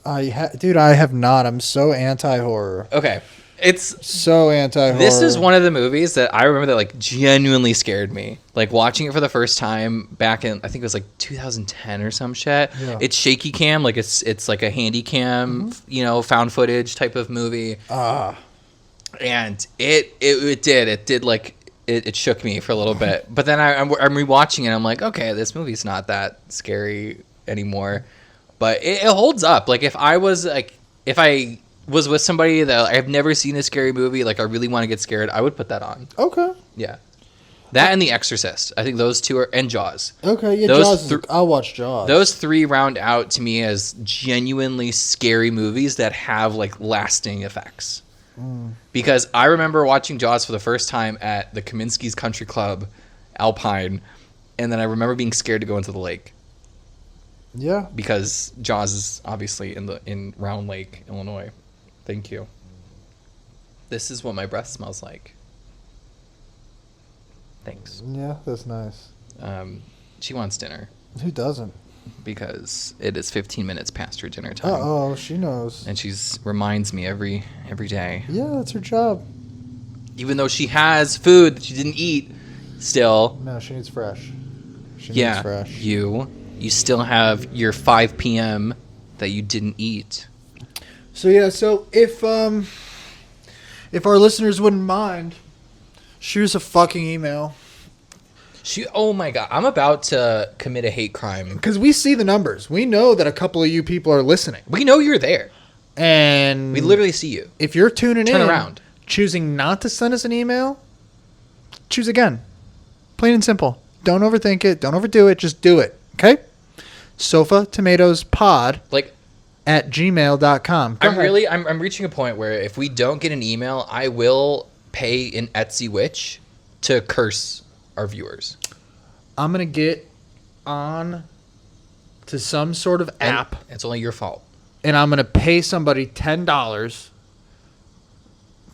Dude, I have not. I'm so anti-horror. Okay. It's so anti-horror. This is one of the movies that I remember that like genuinely scared me. Like watching it for the first time back in, I think it was like 2010 or some shit. Yeah. It's shaky cam, like it's like a handy cam, found footage type of movie. And it did like it shook me for a little bit. But then I'm rewatching it. I'm like, okay, this movie's not that scary anymore. But it holds up. Like if I was with somebody that I've never seen a scary movie, like I really want to get scared, I would put that on. Okay. Yeah. That and The Exorcist. I think those two are, and Jaws. Okay, yeah, Jaws. I'll watch Jaws. Those three round out to me as genuinely scary movies that have like lasting effects. Because I remember watching Jaws for the first time at the Kaminsky's Country Club, Alpine, and then I remember being scared to go into the lake. Yeah. Because Jaws is obviously in Round Lake, Illinois. Thank you. This is what my breath smells like. Thanks. Yeah, that's nice. She wants dinner. Who doesn't? Because it is 15 minutes past her dinner time. Oh, she knows. And she reminds me every day. Yeah, that's her job. Even though she has food that she didn't eat, still. No, she needs fresh. She needs fresh. You still have your 5 p.m. that you didn't eat. So if our listeners wouldn't mind, shoot us a fucking email. Oh my God, I'm about to commit a hate crime. Because we see the numbers. We know that a couple of you people are listening. We know you're there. And we literally see you. If you're tuning in, turn around. Choosing not to send us an email, choose again. Plain and simple. Don't overthink it. Don't overdo it. Just do it. Okay? sofatomatoespod at gmail.com. I'm reaching a point where if we don't get an email, I will pay an Etsy witch to curse our viewers. I'm going to get on to some sort of app. And it's only your fault. And I'm going to pay somebody $10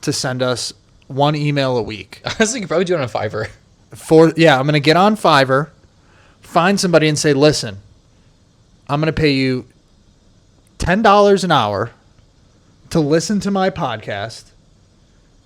to send us one email a week. Honestly, you could probably do it on Fiverr. I'm going to get on Fiverr, find somebody and say, listen, I'm going to pay you $10 an hour to listen to my podcast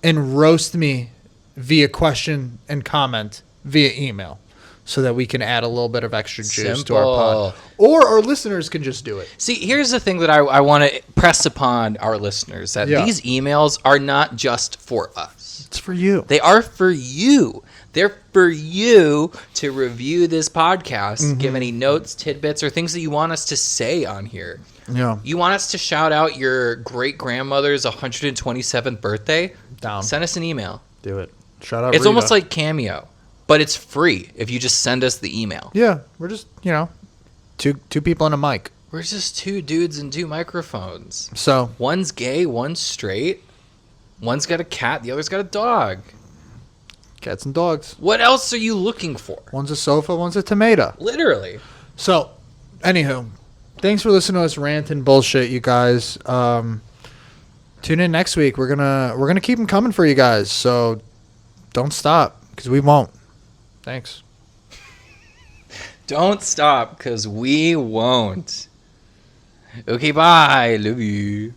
and roast me via question and comment via email so that we can add a little bit of extra juice to our pod. Or our listeners can just do it. See, here's the thing that I want to press upon our listeners, that these emails are not just for us. It's for you. They are for you. They're for you to review this podcast, give any notes, tidbits, or things that you want us to say on here. Yeah. You want us to shout out your great-grandmother's 127th birthday? Down. Send us an email. Do it. Shout out It's Rita. almost like Cameo, but it's free if you just send us the email. Yeah, we're just, two people and a mic. We're just two dudes and two microphones. So, One's gay, one's straight. One's got a cat, the other's got a dog. cats and dogs. What else are you looking for? One's a sofa, one's a tomato. Literally. So, anywho, thanks for listening to us rant and bullshit, you guys. Tune in next week. We're gonna keep them coming for you guys. So, don't stop because we won't. Thanks. Don't stop, because we won't. Okay, bye. Love you.